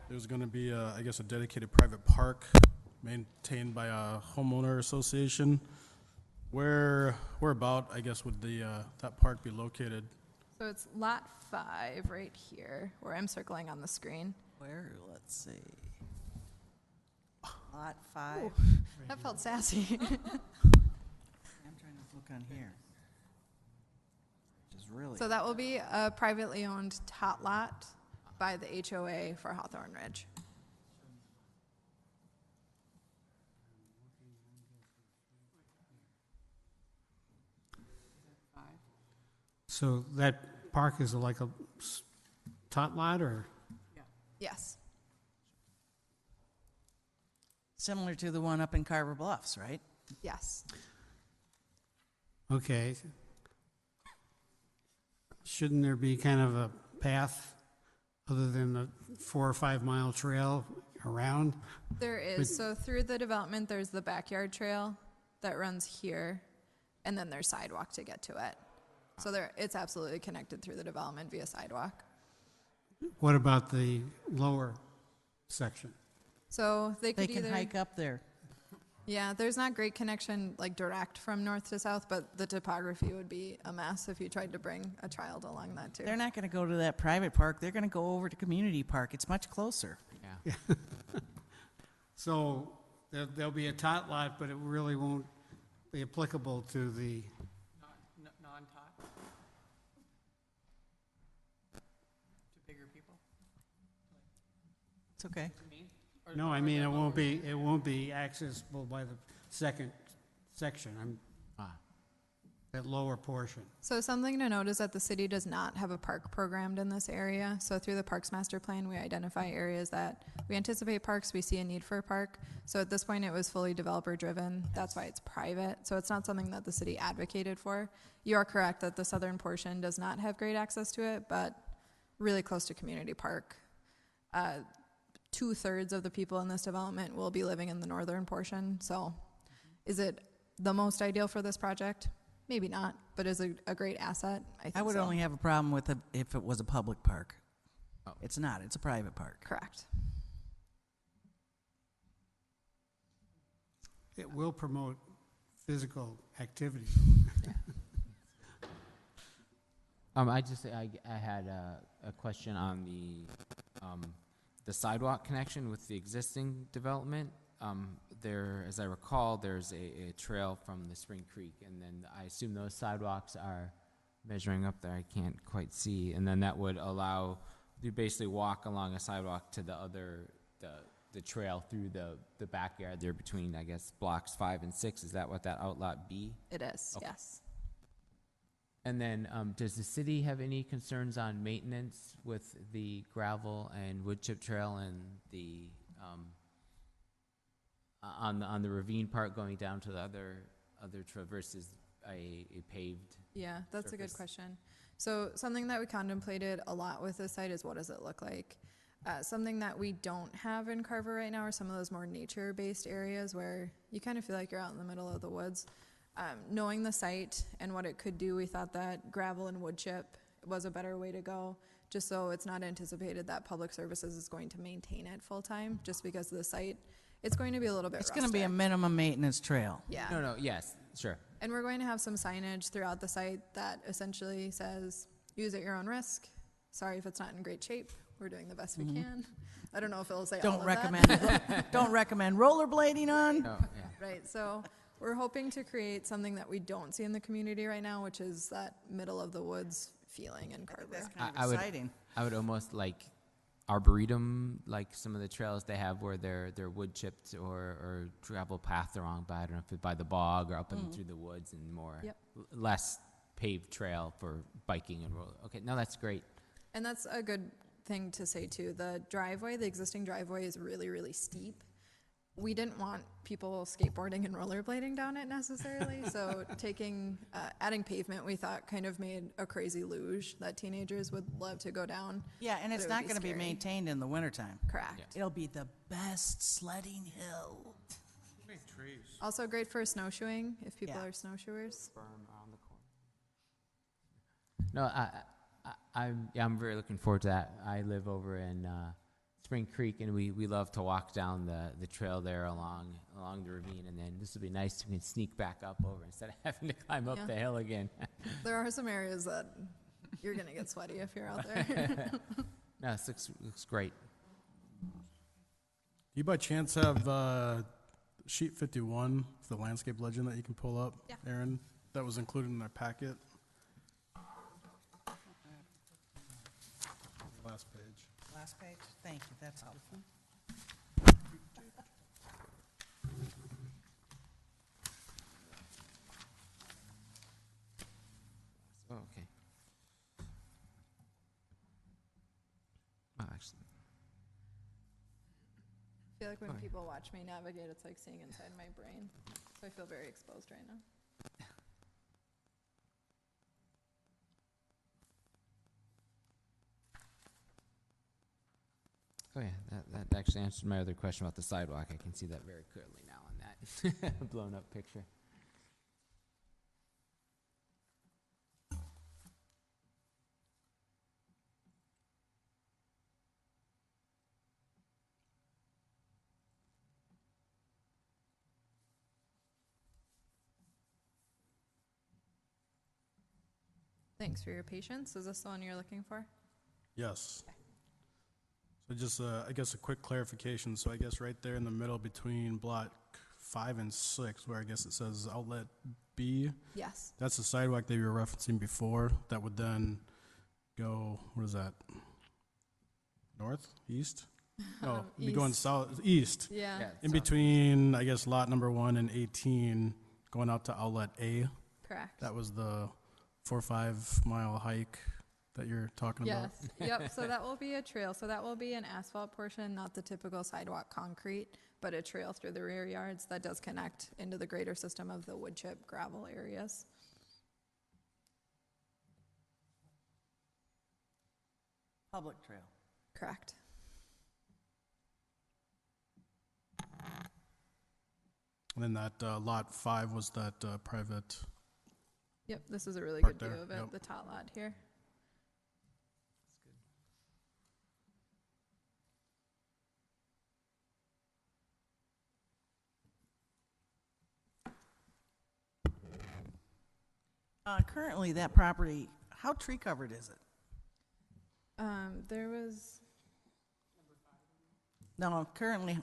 there's going to be, I guess, a dedicated private park maintained by a homeowner association. Whereabout, I guess, would that park be located? So it's lot 5 right here, where I'm circling on the screen. Where, let's see. Lot 5. Ooh, that felt sassy. I'm trying to look on here. Which is really. So that will be a privately owned tot lot by the HOA for Hawthorne Ridge. So that park is like a tot lot, or? Yes. Similar to the one up in Carver Bluffs, right? Yes. Okay. Shouldn't there be kind of a path other than the 4 or 5 mile trail around? There is. So through the development, there's the backyard trail that runs here, and then there's sidewalk to get to it. So it's absolutely connected through the development via sidewalk. What about the lower section? So they They could can either hike up there. Yeah, there's not great connection like direct from north to south, but the topography would be a mess if you tried to bring a child along that too. They're not going to go to that private park. They're going to go over to Community Park. It's much closer. Yeah. So there'll be a tot lot, but it really won't be applicable to the, Non-tot? To bigger people? It's okay. no, I mean, it won't be accessible by the second section, that lower portion. So something to note is that the city does not have a park programmed in this area. So through the Parks Master Plan, we identify areas that we anticipate parks, we see a need for a park. So at this point, it was fully developer driven. That's why it's private. So it's not something that the city advocated for. You are correct that the southern portion does not have great access to it, but really close to Community Park. 2/3 of the people in this development will be living in the northern portion. So is it the most ideal for this project? Maybe not, but is a great asset. I think I would so. only have a problem with it if it was a public park. Oh. It's not. It's a private park. Correct. It will promote physical activity. I had a question on the sidewalk connection with the existing development. There, as I recall, there's a trail from the Spring Creek, and then I assume those sidewalks are measuring up there. I can't quite see, and then that would allow you basically walk along a sidewalk to the trail through the backyard there between, I guess, blocks 5 and 6. Is that what that outlot B? It is, Okay. yes. And then, does the city have any concerns on maintenance with the gravel and wood chip trail and the on the ravine part going down to the other trail versus a paved? Yeah, that's a good surface? question. So something that we contemplated a lot with this site is what does it look like? Something that we don't have in Carver right now are some of those more nature-based areas where you kind of feel like you're out in the middle of the woods. Knowing the site and what it could do, we thought that gravel and wood chip was a better way to go, just so it's not anticipated that Public Services is going to maintain it full-time, just because of the site. It's going to be a little bit It's going to be a rustic. minimum maintenance trail. Yeah. No, yes, sure. And we're going to have some signage throughout the site that essentially says, use at your own risk. Sorry if it's not in great shape. We're doing the best we can. I don't know if it'll say all Don't of recommend that. don't recommend rollerblading on. No, yeah. Right, so We're hoping to create something that we don't see in the community right now, which is that middle of the woods feeling in Carver. That's kind I of would- exciting. I would almost like arboretum, like some of the trails they have where they're wood chipped or travel path along by, I don't know if it's by the bog or up and through the woods, and more Yep. less paved trail for biking and roller. Okay, no, that's great. And that's a good thing to say too. The driveway, the existing driveway is really, really steep. We didn't want people skateboarding and rollerblading down it necessarily, so adding pavement, we thought kind of made a crazy luge that teenagers would love to go down. Yeah, and But it's it would not be going to be scary. maintained in the wintertime. Correct. It'll be the best sledding hill. Also great for snowshoeing if people Yeah. are snowshoers. No, I'm very looking forward to that. I live over in Spring Creek, and we love to walk down the trail there along the ravine, and then this will be nice. We can sneak back up over instead of having to climb up Yeah. the hill again. There are some areas that you're gonna get sweaty if you're out there. No, it looks great. Do you by chance have sheet 51, the landscape legend that you can pull up, Yeah. Aaron? That was included in our packet. Last page. Last page? Thank you, that's helpful. Oh, okay. Oh, actually, I feel like when Okay. people watch me navigate, it's like seeing inside my brain. So I feel very exposed right now. oh yeah, that actually answered my other question about the sidewalk. I can see that very clearly now on that blown up picture. Thanks for your patience. Is this the one you're looking for? Yes. So just, I guess, a quick clarification. So I guess right there in the middle between block 5 and 6, where I guess it says outlet B, Yes. that's the sidewalk that you were referencing before, that would then go, what is that? North, east? No, be going East. south, east. Yeah, In between, I guess, lot number 1 and 18, going out to outlet A. correct. That was the 4 or 5 mile hike that you're talking about. Yes, yep, so that will be a trail. So that will be an asphalt portion, not the typical sidewalk concrete, but a trail through the rear yards that does connect into the greater system of the wood chip gravel areas. Public trail. Correct. And then that lot 5 was that private. Yep, this is a really Park good view there, of it, yep. the tot lot here. Currently, that property, how tree covered is it? There was, No, currently,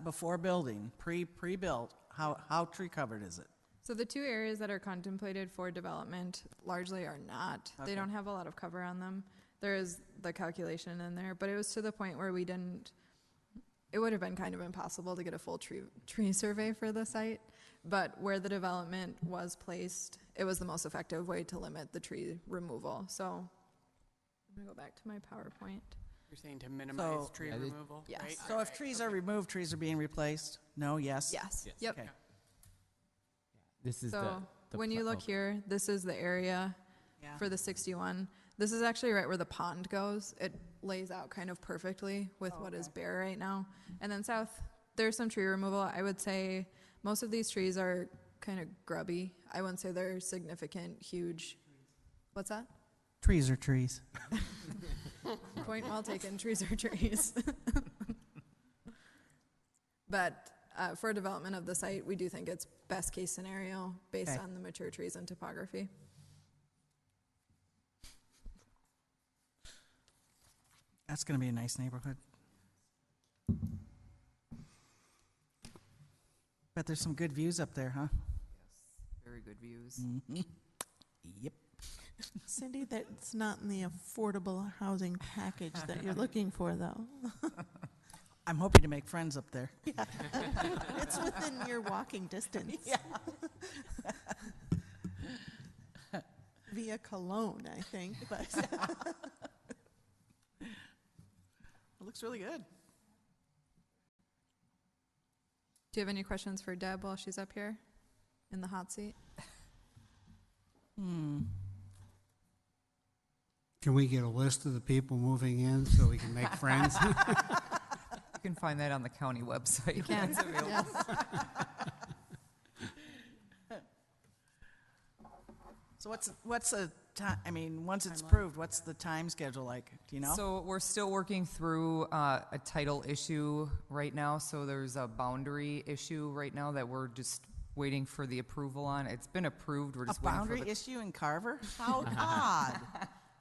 before building, pre-built, how tree covered is it? so the two areas that are contemplated for development largely are not. They Okay. don't have a lot of cover on them. There is the calculation in there, but it was to the point where it would have been kind of impossible to get a full tree survey for the site. But where the development was placed, it was the most effective way to limit the tree removal. So I'm gonna go back to my PowerPoint. You're saying to minimize So- tree Yeah, removal, Yes. right? So if trees are removed, trees are being replaced? No, yes? Yes, Yes. yep. Okay. This is So the when you look here, this is the area Yeah. for the 61. This is actually right where the pond goes. It lays out kind of perfectly with what is bare right now. And then south, there's some tree removal. I would say most of these trees are kind of grubby. I wouldn't say they're significant, huge. What's that? Trees are trees. Point well taken, trees are trees. But for development of the site, we do think it's best case scenario based Okay. on the mature trees and topography. That's going to be a nice neighborhood. Bet there's some good views up there, huh? Very good views. Yep. Cindy, that's not in the affordable housing package that you're looking for, though. I'm hoping to make friends up there. It's within your walking distance. Yeah. Via Cologne, I think, but It looks really good. Do you have any questions for Deb while she's up here in the hot seat? Can we get a list of the people moving in so we can make friends? You can find that on the county website. You can. It's available. Yes. So what's the time, I mean, once it's approved, what's the time schedule like? Do you know? So we're still working through a title issue right now. So there's a boundary issue right now that we're just waiting for the approval on. It's been approved. We're A just waiting boundary for the issue in Carver? How odd.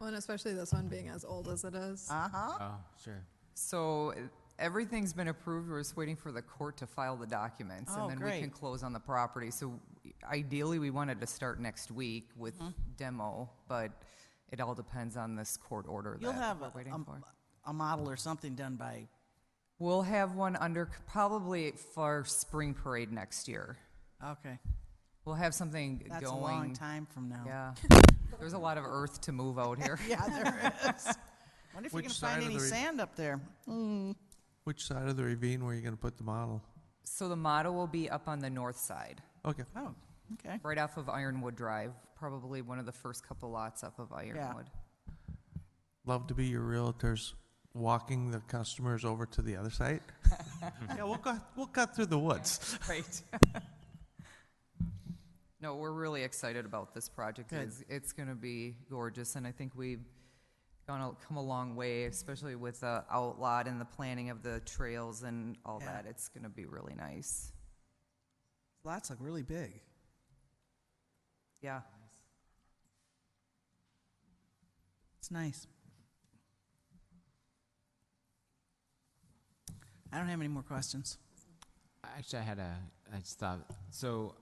Well, and especially this one being as old as it is. Uh-huh. Oh, sure. So everything's been approved. We're just waiting for the court to file the documents, Oh, and then we can great. close on the property. So ideally, we wanted to start next week with demo, but it all depends on this court order You'll that have we're waiting for. a model or something done by, We'll have one under probably for spring parade next year. okay. We'll have something That's going. a long time from now. Yeah. There's a lot of earth to move out here. Yeah, there is. Wonder if you Which can side find of any the sand up there. Which side of the ravine were you going to put the model? So the model will be up on the north side, Okay. Oh, okay. right off of Ironwood Drive, probably one of the first couple lots up of Ironwood. Love to be your realtors walking the customers over to the other site. Yeah, we'll cut through the woods. Right. No, we're really excited about this project. Good. It's going to be gorgeous, and I think we've come a long way, especially with the outlot and the planning of the trails and all Yeah. that. It's going to be really nice. Lots look really big. Yeah. It's nice. I don't have any more questions. Actually, I just thought, so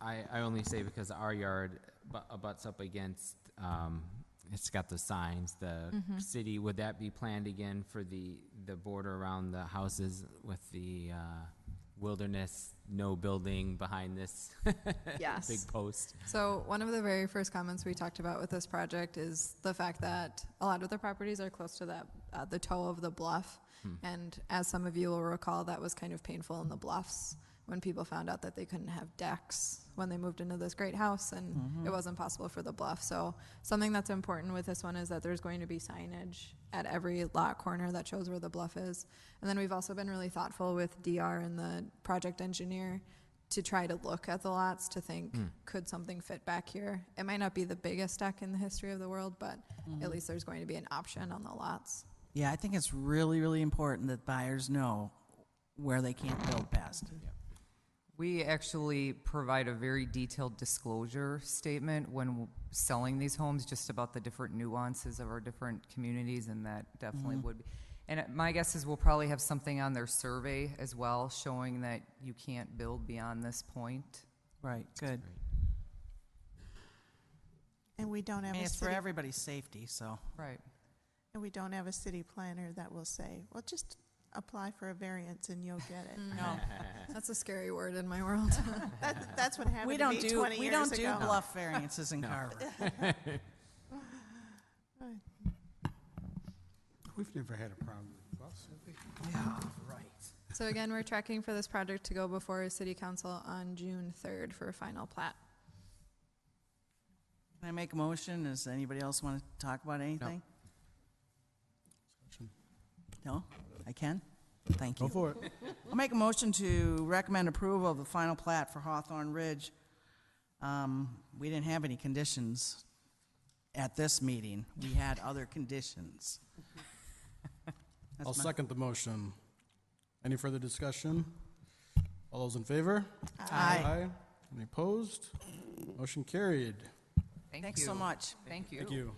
I only say because our yard abuts up against, it's got the signs, the city, would that be planned again for the border around the houses with the wilderness, no building behind this Yes. big post? So one of the very first comments we talked about with this project is the fact that a lot of the properties are close to that, the toe of the bluff. And as some of you will recall, that was kind of painful in the bluffs when people found out that they couldn't have decks when they moved into this great house, and it wasn't possible for the bluff. So something that's important with this one is that there's going to be signage at every lot corner that shows where the bluff is. And then we've also been really thoughtful with DR and the project engineer to try to look at the lots to think, could something fit back here? It might not be the biggest deck in the history of the world, but at least there's going to be an option on the lots. Yeah, I think it's really, really important that buyers know where they can't build past. We actually provide a very detailed disclosure statement when selling these homes, just about the different nuances of our different communities, and that definitely would be. And my guess is we'll probably have something on their survey as well, showing that you can't build beyond this point. Right, good. and we don't I have mean, a it's for city, everybody's safety, so. Right. and we don't have a city planner that will say, well, just apply for a variance and you'll get it. No, That's a scary word in my world. That's what happened we to don't me do 20 we years don't do ago. bluff variances in Carver. We've never had a problem with bus, have we? Yeah, right. So again, we're tracking for this project to go before City Council on June 3rd for a final plat. Can I make a motion? Does anybody else want to talk about anything? No? I can? Thank you. Go for it. I'll make a motion to recommend approval of the final plat for Hawthorne Ridge. We didn't have any conditions at this meeting. We had other conditions. I'll That's my- second the motion. Any further discussion? All those in favor? Aye. Any opposed? Motion carried. Thank Thanks you. so much. Thank you. Thank you.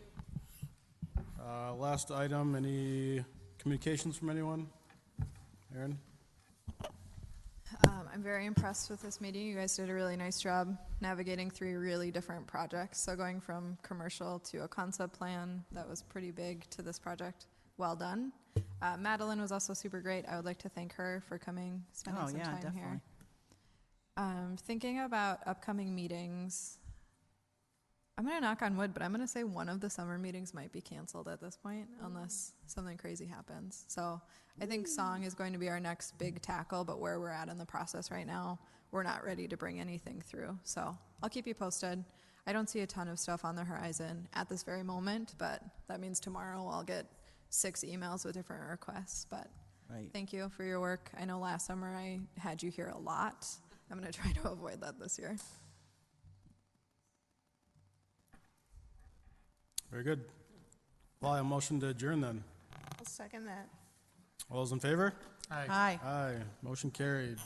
Last item, any communications from anyone? Aaron? I'm very impressed with this meeting. You guys did a really nice job navigating 3 really different projects. So going from commercial to a concept plan that was pretty big to this project, well done. Madeline was also super great. I would like to thank her for coming, spending Oh, some yeah, time definitely. here. Thinking about upcoming meetings, I'm going to knock on wood, but I'm going to say one of the summer meetings might be canceled at this point unless something crazy happens. So I think song is going to be our next big tackle, but where we're at in the process right now, we're not ready to bring anything through. So I'll keep you posted. I don't see a ton of stuff on the horizon at this very moment, but that means tomorrow I'll get 6 emails with different requests. But Right. thank you for your work. I know last summer I had you here a lot. I'm going to try to avoid that this year. Very good. Well, I have a motion to adjourn then. I'll second that. All those in favor? Hi. Aye. Motion carried.